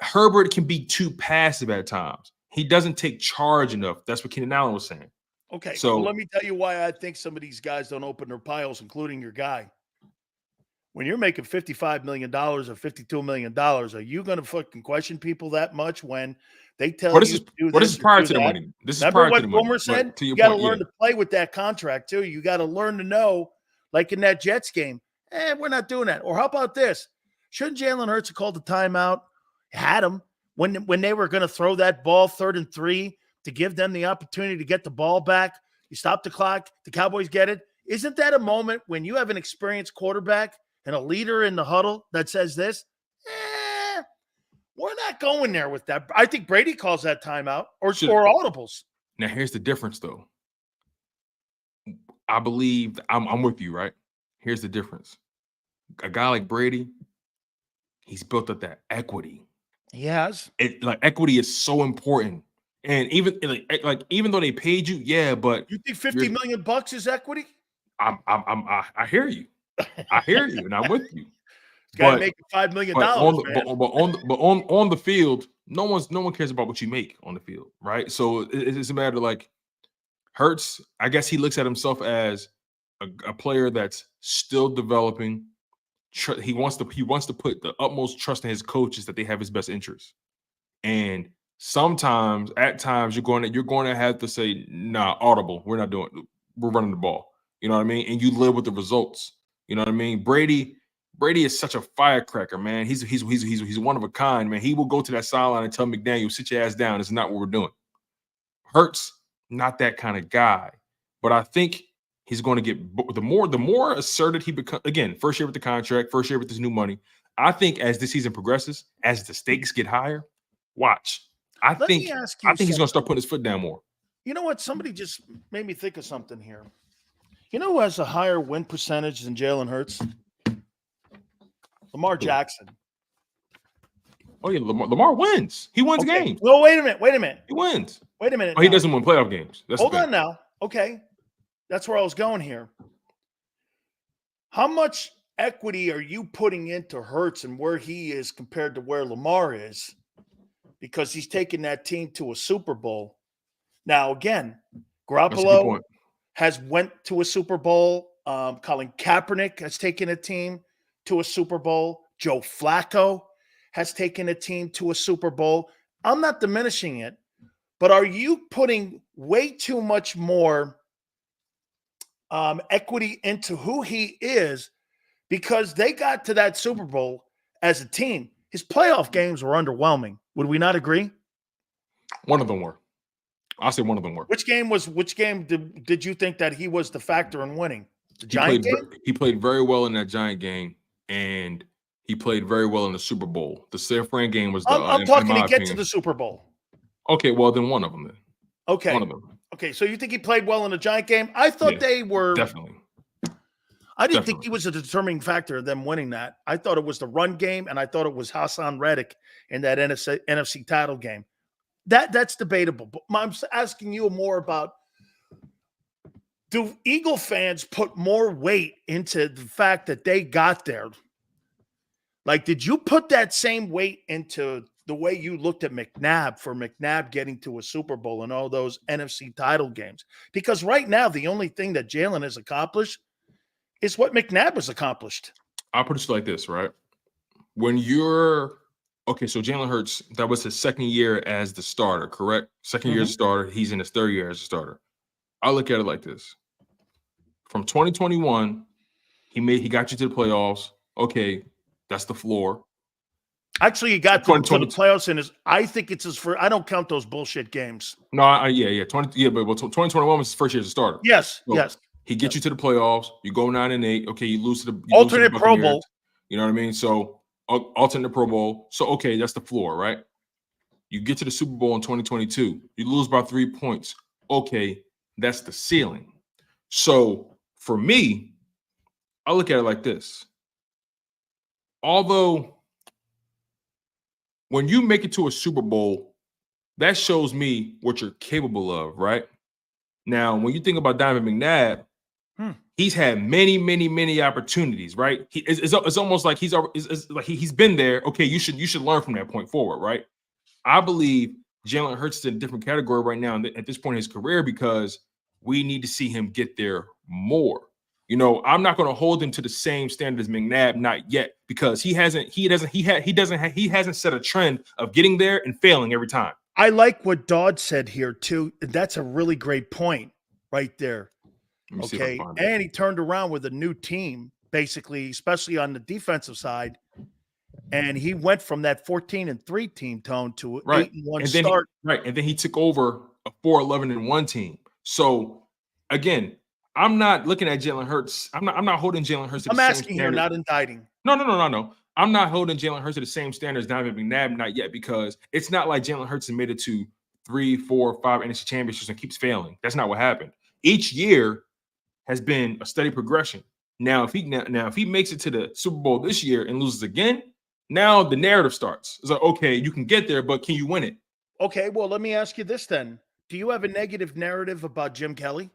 Herbert can be too passive at times. He doesn't take charge enough. That's what Keenan Allen was saying. Okay, So well, let me tell you why I think some of these guys don't open their piles, including your guy. When you're making $55 million or $52 million, are you going to fucking question people that much when they tell Well, you to do this is this or prior do to the that? money. This is Remember prior to what the money. Boomer said? But to your You got to point, learn yeah. to play with that contract too. You got to learn to know, like in that Jets game, we're not doing that. Or how about this? Shouldn't Jalen Hurts have called the timeout? Had him when they were going to throw that ball 3rd and 3 to give them the opportunity to get the ball back. You stop the clock. The Cowboys get it. Isn't that a moment when you have an experienced quarterback and a leader in the huddle that says this? We're not going there with that. I think Brady calls that timeout or audibles. Now, here's the difference, though. I believe I'm with you, right? Here's the difference. A guy like Brady, he's built up that equity. He has. Equity is so important. And even even though they paid you, yeah, but you think $50 million bucks is equity? I hear you. I hear you, and I'm with you. Guy making $5 million. But on the field, no one cares about what you make on the field, right? So it's a matter of like Hurts. I guess he looks at himself as a player that's still developing. He wants to put the utmost trust in his coaches that they have his best interests. And sometimes, at times, you're going to have to say, nah, audible. We're not doing. We're running the ball. You know what I mean? And you live with the results. You know what I mean? Brady is such a firecracker, man. He's one of a kind, man. He will go to that sideline and tell McDaniel, sit your ass down. It's not what we're doing. Hurts, not that kind of guy. But I think he's going to get the more assertive he becomes. Again, first year with the contract, first year with this new money. I think as the season progresses, as the stakes get higher, watch. I think he's going to start putting his foot down more. You know what? Somebody just made me think of something here. You know who has a higher win percentage than Jalen Hurts? Lamar Jackson. Oh, yeah, Lamar wins. He wins games. Well, wait a minute. He wins. Wait a minute. Oh, he doesn't win playoff games. Hold on now. Okay. That's where I was going here. How much equity are you putting into Hurts and where he is compared to where Lamar is? Because he's taken that team to a Super Bowl. Now, again, Garoppolo has went to a Super Bowl. Colin Kaepernick has taken a team to a Super Bowl. Joe Flacco has taken a team to a Super Bowl. I'm not diminishing it, but are you putting way too much more equity into who he is because they got to that Super Bowl as a team? His playoff games were underwhelming. Would we not agree? One of them were. I'll say one of them were. Which game did you think that he was the factor in winning? The Giant game? He played very well in that Giant game, and he played very well in the Super Bowl. The San Fran game was the I'm talking to get to the Super Bowl. Okay, well, then one of them then. Okay. One of them. Okay, so you think he played well in the Giant game? I thought they were definitely. I didn't think he was a determining factor of them winning that. I thought it was the run game, and I thought it was Hassan Reddick in that NFC title game. That's debatable. But I'm asking you more about, do Eagle fans put more weight into the fact that they got there? Like, did you put that same weight into the way you looked at McNabb getting to a Super Bowl and all those NFC title games? Because right now, the only thing that Jalen has accomplished is what McNabb has accomplished. I'll put it like this, right? When you're okay, so Jalen Hurts, that was his second year as the starter, correct? Second year as a starter. He's in his third year as a starter. I look at it like this. From 2021, he got you to the playoffs. Okay, that's the floor. Actually, he got to the playoffs in his. I think it's his first. I don't count those bullshit games. No, but 2021 was his first year as a starter. Yes, so yes. He gets you to the playoffs. You go 9-8. Okay, you lose to the alternate Pro Bowl. You know what I mean? So alternate Pro Bowl. So okay, that's the floor, right? You get to the Super Bowl in 2022. You lose by 3 points. Okay, that's the ceiling. So for me, I look at it like this. Although when you make it to a Super Bowl, that shows me what you're capable of, right? Now, when you think about Diamond McNabb, he's had many opportunities, right? It's almost like he's been there. Okay, you should learn from that point forward, right? I believe Jalen Hurts is in a different category right now at this point in his career because we need to see him get there more. You know, I'm not going to hold him to the same standard as McNabb, not yet, because he hasn't set a trend of getting there and failing every time. I like what Dodd said here too. That's a really great point right there. Okay, and he turned around with a new team, basically, especially on the defensive side. And he went from that 14-3 team, Tone, to an 8-1 start. And then he took over a 4-11-1 team. So again, I'm not looking at Jalen Hurts. I'm not holding Jalen Hurts to the same standard. I'm asking here, not indicting. No. I'm not holding Jalen Hurts to the same standard as Diamond McNabb, not yet, because it's not like Jalen Hurts has made it to 3, 4, 5 NFC championships and keeps failing. That's not what happened. Each year has been a steady progression. Now, if he makes it to the Super Bowl this year and loses again, now the narrative starts. It's like, okay, you can get there, but can you win it? Okay, well, let me ask you this then. Do you have a negative narrative about Jim Kelly?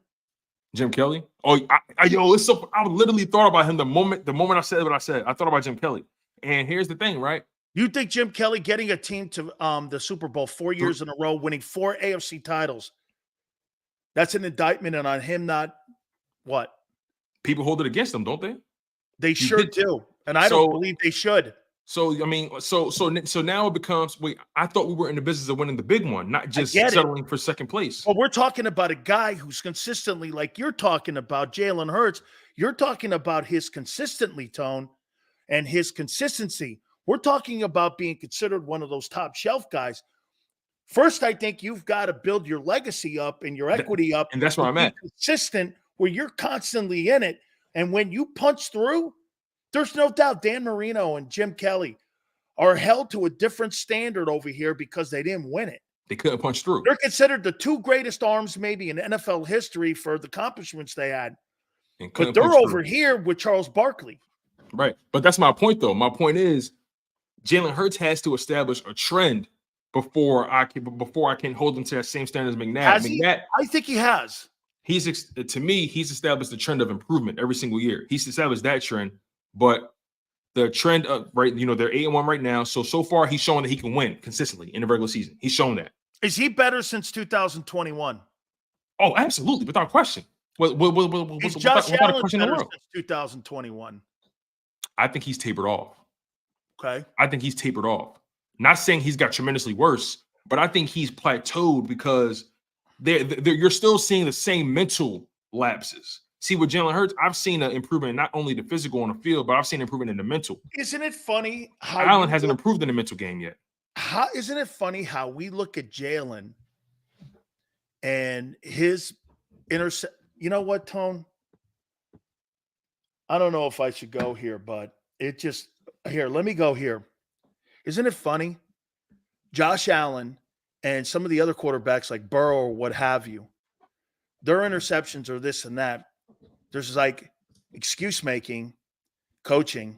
Jim Kelly? Oh, it's so I literally thought about him the moment I said what I said. I thought about Jim Kelly. And here's the thing, right? You think Jim Kelly getting a team to the Super Bowl 4 years in a row, winning 4 AFC titles, that's an indictment on him not what? People hold it against him, don't they? They sure do. And I don't believe they should. So I mean, so now it becomes, wait, I thought we were in the business of winning the big one, not just settling for second place. Well, we're talking about a guy who's consistently, like you're talking about Jalen Hurts, you're talking about his consistently, Tone, and his consistency. We're talking about being considered one of those top shelf guys. First, I think you've got to build your legacy up and your equity up. And that's where I'm at. Consistent, where you're constantly in it. And when you punch through, there's no doubt Dan Marino and Jim Kelly are held to a different standard over here because they didn't win it. They couldn't punch through. They're considered the 2 greatest arms maybe in NFL history for the accomplishments they had. But they're over here with Charles Barkley. Right. But that's my point, though. My point is Jalen Hurts has to establish a trend before I can hold him to that same standard as McNabb. I think he has. He's established the trend of improvement every single year. He's established that trend. But the trend of they're 8-1 right now. So far, he's showing that he can win consistently in the regular season. He's shown that. Is he better since 2021? Oh, absolutely, without question. Is Josh Allen better since 2021? I think he's tapered off. Okay. I think he's tapered off. Not saying he's got tremendously worse, but I think he's plateaued because you're still seeing the same mental lapses. See, with Jalen Hurts, I've seen an improvement in not only the physical on the field, but I've seen improvement in the mental. Isn't it funny how Allen hasn't improved in the mental game yet? Isn't it funny how we look at Jalen and his intercept? You know what, Tone? I don't know if I should go here, but let me go here. Isn't it funny? Josh Allen and some of the other quarterbacks like Burrow or what have you, their interceptions are this and that. There's like excuse making, coaching,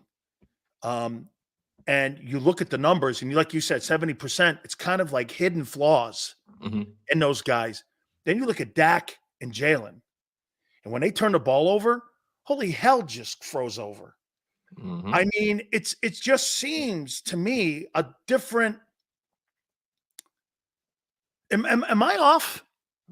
and you look at the numbers, and like you said, 70%. It's kind of like hidden flaws in those guys. Then you look at Dak and Jalen, and when they turn the ball over, holy hell, just froze over. I mean, it just seems to me a different. Am I off?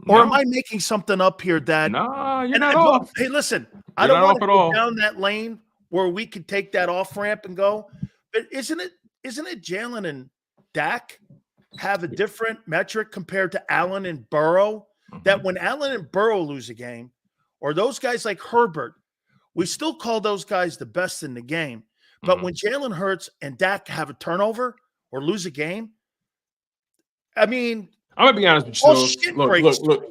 Or am I making something up here that you're not off? Hey, listen, I don't want to go down that lane where we could take that off ramp and go. But isn't it Jalen and Dak have a different metric compared to Allen and Burrow? That when Allen and Burrow lose a game, or those guys like Herbert, we still call those guys the best in the game. But when Jalen Hurts and Dak have a turnover or lose a game, I mean, I'm gonna be honest with you.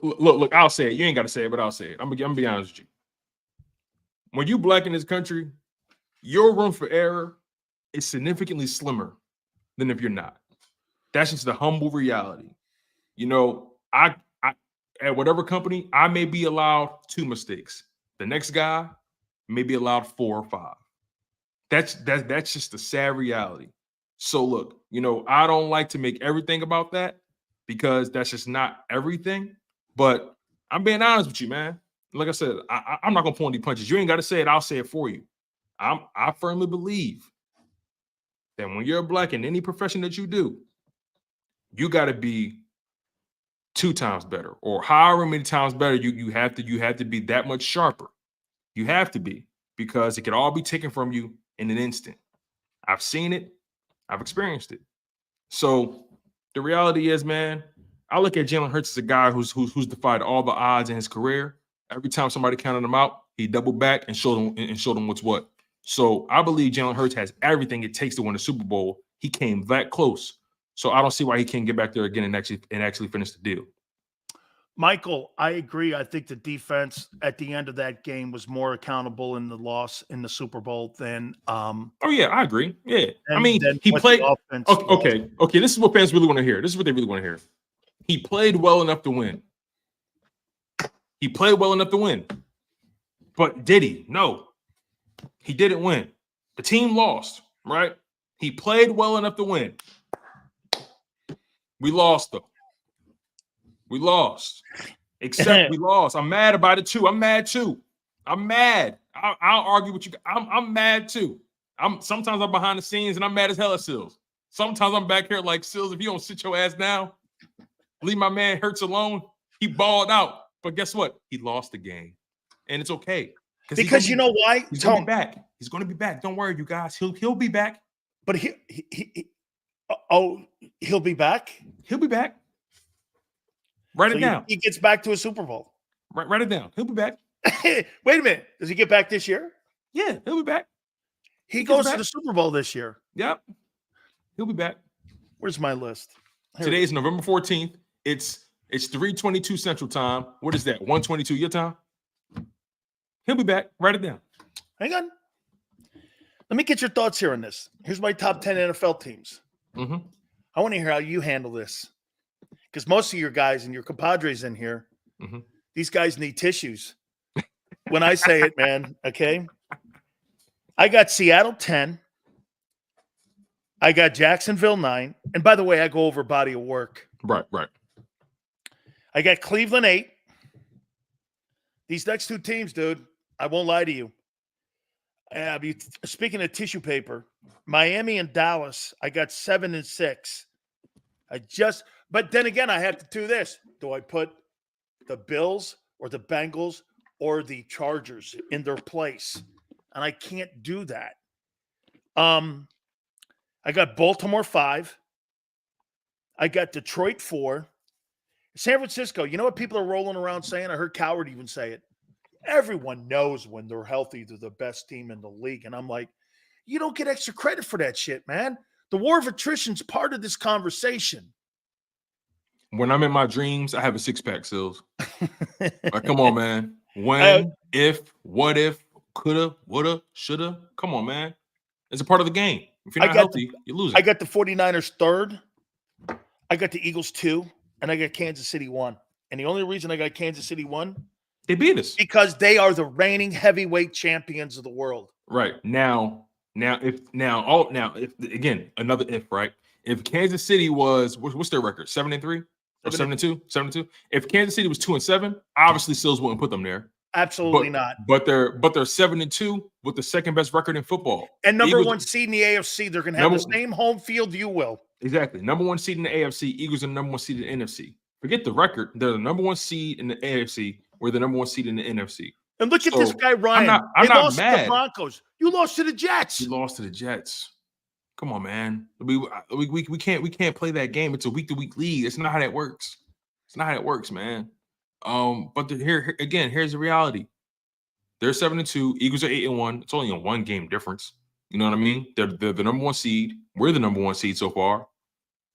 Look. I'll say it. You ain't gotta say it, but I'll say it. I'm gonna be honest with you. When you black in this country, your room for error is significantly slimmer than if you're not. That's just the humble reality. You know, I at whatever company, I may be allowed 2 mistakes. The next guy may be allowed 4 or 5. That's just the sad reality. So look, I don't like to make everything about that. because that's just not everything. But I'm being honest with you, man. Like I said, I'm not gonna pull any punches. You ain't got to say it. I'll say it for you. I firmly believe that when you're black in any profession that you do, you got to be 2 times better, or however many times better. You have to be that much sharper. You have to be, because it can all be taken from you in an instant. I've seen it. I've experienced it. So the reality is, man, I look at Jalen Hurts as a guy who's defied all the odds in his career. Every time somebody counted him out, he doubled back and showed them what's what. So I believe Jalen Hurts has everything it takes to win a Super Bowl. He came that close. So I don't see why he can't get back there again and actually finish the deal. Michael, I agree. I think the defense at the end of that game was more accountable in the loss in the Super Bowl than Oh yeah, I agree. Yeah. I mean, than he what played the offense was. okay. This is what fans really want to hear. This is what they really want to hear. He played well enough to win. He played well enough to win. But did he? No. He didn't win. The team lost, right? He played well enough to win. We lost, though. We lost. Except we lost. I'm mad about it, too. I'm mad, too. I'm mad. I'll argue with you. I'm mad, too. Sometimes I'm behind the scenes, and I'm mad as hell at Sills. Sometimes I'm back here like, Sills, if you don't sit your ass down, leave my man Hurts alone. He balled out. But guess what? He lost the game. And it's okay. Because you know why? He's going to be back. He's going to be back. Don't worry, you guys. He'll be back. But he'll be back? He'll be back. Write it down. He gets back to a Super Bowl. Write it down. He'll be back. Wait a minute. Does he get back this year? Yeah, he'll be back. He goes to the Super Bowl this year. Yep. He'll be back. Where's my list? Today is November 14th. It's 3:22 Central Time. What is that? 1:22 your time? He'll be back. Write it down. Hang on. Let me get your thoughts here on this. Here's my top 10 NFL teams. Mm-hmm. I want to hear how you handle this. Because most of your guys and your compadres in here, these guys need tissues. When I say it, man, okay? I got Seattle 10. I got Jacksonville 9. And by the way, I go over body of work. Right. I got Cleveland 8. These next 2 teams, dude, I won't lie to you. Speaking of tissue paper, Miami and Dallas, I got 7 and 6. But then again, I have to do this. Do I put the Bills or the Bengals or the Chargers in their place? And I can't do that. I got Baltimore 5. I got Detroit 4. San Francisco, you know what people are rolling around saying? I heard Coward even say it. Everyone knows when they're healthy, they're the best team in the league. And I'm like, you don't get extra credit for that shit, man. The war of attrition's part of this conversation. When I'm in my dreams, I have a 6-pack, Sills. Like, come on, man. When, if, what if, coulda, woulda, shoulda. Come on, man. It's a part of the game. If you're not healthy, you lose it. I got the 49ers 3rd. I got the Eagles 2. And I got Kansas City 1. And the only reason I got Kansas City 1, they beat us. Because they are the reigning heavyweight champions of the world. Right. Now, if another if, right? If Kansas City was, what's their record? 7-3 or 7-2? 7-2. If Kansas City was 2-7, obviously Sills wouldn't put them there. Absolutely not. But they're 7-2 with the second best record in football. And number 1 seed in the AFC. They're going to have the same home field you will. Exactly. Number 1 seed in the AFC. Eagles are the number 1 seed in the NFC. Forget the record. They're the number 1 seed in the AFC. We're the number 1 seed in the NFC. And look at this guy, Ryan. I'm not lost mad. To the Broncos. You lost to the Jets. You lost to the Jets. Come on, man. We can't play that game. It's a week-to-week league. It's not how that works. It's not how it works, man. But here's the reality. They're 7-2. Eagles are 8-1. It's only a 1 game difference. You know what I mean? They're the number 1 seed. We're the number 1 seed so far.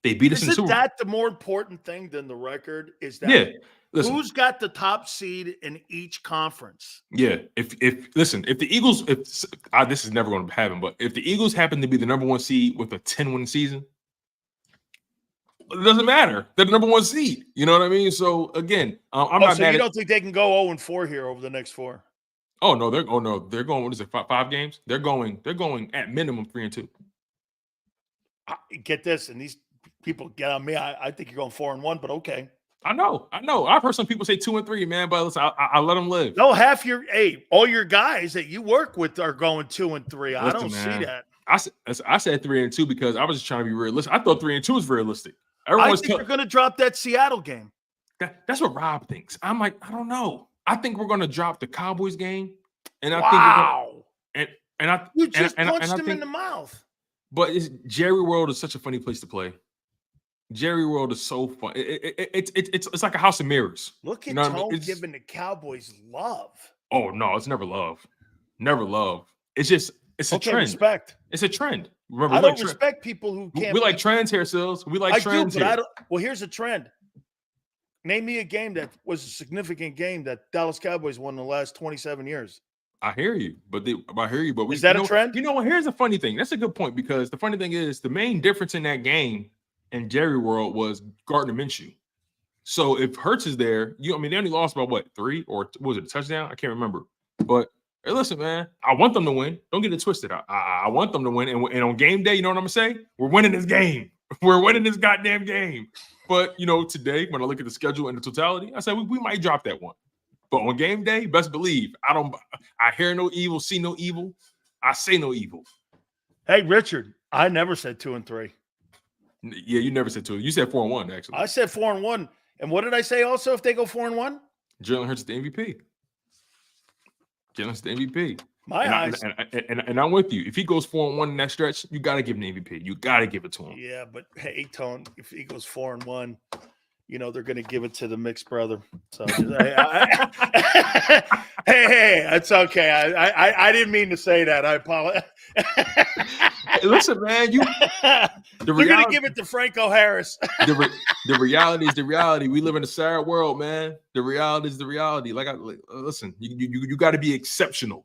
They beat us in the Super Bowl. Isn't that the more important thing than the record? Is that who's got the top seed in each conference? Yeah. If the Eagles, this is never going to happen, but if the Eagles happen to be the number 1 seed with a 10-win season, it doesn't matter. They're the number 1 seed. You know what I mean? So again, I'm not mad. You don't think they can go 0-4 here over the next 4? Oh no, they're going. What is it? 5 games? They're going at minimum 3-2. Get this, and these People get on me. I think you're going 4-1, but okay. I know. I've heard some people say 2-3, man, but listen, I let them live. No, all your guys that you work with are going 2-3. I don't see that. I said 3-2 because I was just trying to be realistic. I thought 3-2 was realistic. I think you're going to drop that Seattle game. That's what Rob thinks. I'm like, I don't know. I think we're going to drop the Cowboys game, and I think you just punched him in the mouth. But Jerry World is such a funny place to play. Jerry World is so fun. It's like a house of mirrors. Look at Tone giving the Cowboys love. Oh no, it's never love. Never love. It's a trend. Respect. It's a trend. Remember, I don't respect people who can't. We like trends here, Sills. We like trends here. Well, here's a trend. Name me a game that was a significant game that Dallas Cowboys won in the last 27 years. I hear you, but is that a trend? You know what? Here's a funny thing. That's a good point because the funny thing is the main difference in that game in Jerry World was Gardner Minshew. So if Hurts is there, they only lost by what, 3 or was it a touchdown? I can't remember. But hey, listen, man, I want them to win. Don't get it twisted. I want them to win. And on game day, you know what I'm gonna say? We're winning this game. We're winning this goddamn game. But today, when I look at the schedule and the totality, I said we might drop that one. But on game day, best believe I hear no evil, see no evil. I say no evil. Hey, Richard, I never said 2-3. Yeah, you never said 2. You said 4-1, actually. I said 4-1. And what did I say also if they go 4-1? Jalen Hurts is the MVP. Jalen's the MVP. And I'm with you. If he goes 4-1 in that stretch, you got to give him the MVP. You got to give it to him. Yeah, but hey, Tone, if he goes 4-1, they're going to give it to the mixed brother. So, hey, that's okay. I didn't mean to say that. I apologize. Hey, listen, man, you're going to give it to Franco Harris. The reality is the reality. We live in a sad world, man. The reality is the reality. Listen, you got to be exceptional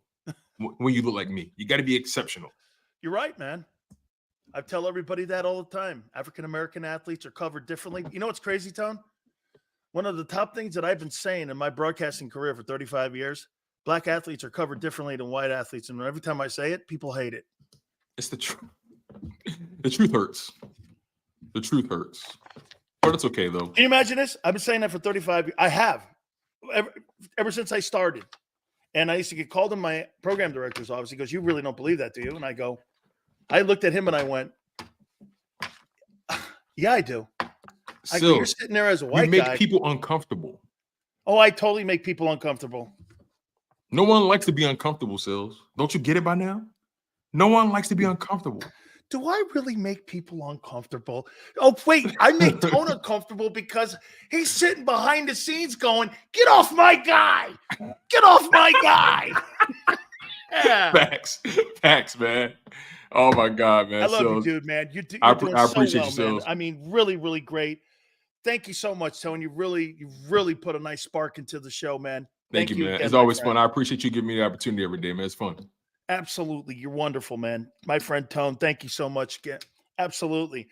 when you look like me. You got to be exceptional. You're right, man. I tell everybody that all the time. African-American athletes are covered differently. You know what's crazy, Tone? One of the top things that I've been saying in my broadcasting career for 35 years, black athletes are covered differently than white athletes. And every time I say it, people hate it. It's the truth. The truth hurts. The truth hurts. But it's okay, though. Can you imagine this? I've been saying that for 35 years. I have. Ever since I started. And I used to get called in my program director's office. He goes, "You really don't believe that, do you?" And I go, I looked at him and I went, "Yeah, I do." I go, "You're sitting there as a white guy." You make people uncomfortable. Oh, I totally make people uncomfortable. No one likes to be uncomfortable, Sills. Don't you get it by now? No one likes to be uncomfortable. Do I really make people uncomfortable? Oh, wait, I make Tone uncomfortable because he's sitting behind the scenes going, "Get off my guy! Get off my guy!" Yeah. Facts, man. Oh my God, man! I love you, dude, man. You're doing I appreciate so well, you, man. I mean, really, really great. Thank you so much, Tone. You really put a nice spark into the show, man. Thank you, man. It's always fun. I appreciate you giving me the opportunity every day, man. It's fun. Absolutely. You're wonderful, man. My friend Tone, thank you so much again. Absolutely.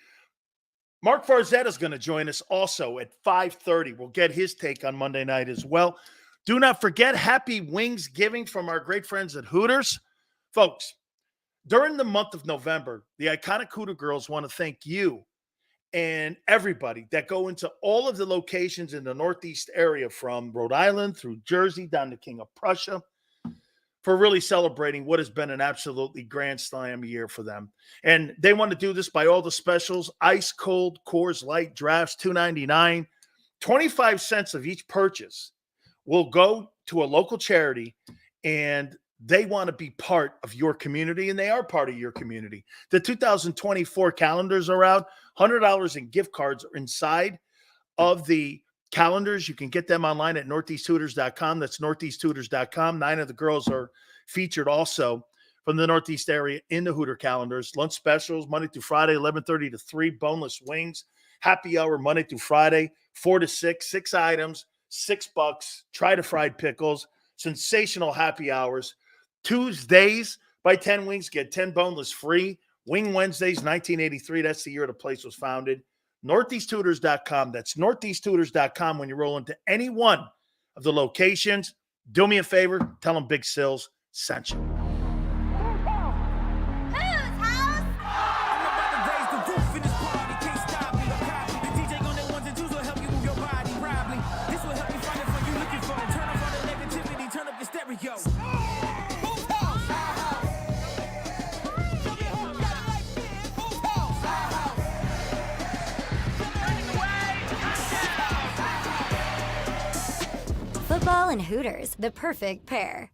Mark Farzetta is going to join us also at 5:30. We'll get his take on Monday night as well. Do not forget Happy Wings Giving from our great friends at Hooters. Folks, during the month of November, the iconic Hooter girls want to thank you and everybody that go into all of the locations in the Northeast area from Rhode Island through Jersey down to King of Prussia for really celebrating what has been an absolutely grand slam year for them. And they want to do this by all the specials: ice cold Coors Light drafts, $2.99, 25 cents of each purchase will go to a local charity, and they want to be part of your community, and they are part of your community. The 2024 calendars are out. $100 in gift cards are inside of the calendars. You can get them online at northeasthooters.com. That's northeasthooters.com. 9 of the girls are featured also from the Northeast area in the Hooter calendars. Lunch specials, Monday through Friday, 11:30 to 3, boneless wings. Happy hour, Monday through Friday, 4 to 6, 6 items, $6. Try to fried pickles. Sensational happy hours. Tuesdays, buy 10 wings, get 10 boneless free. Wing Wednesdays, 1983. That's the year the place was founded. northeasthooters.com. That's northeasthooters.com. When you roll into any one of the locations, do me a favor, tell them Big Sills sent you. Whose house? I'm about to raise the roof in this party, can't stop me, okay? Football and Hooters, the perfect pair.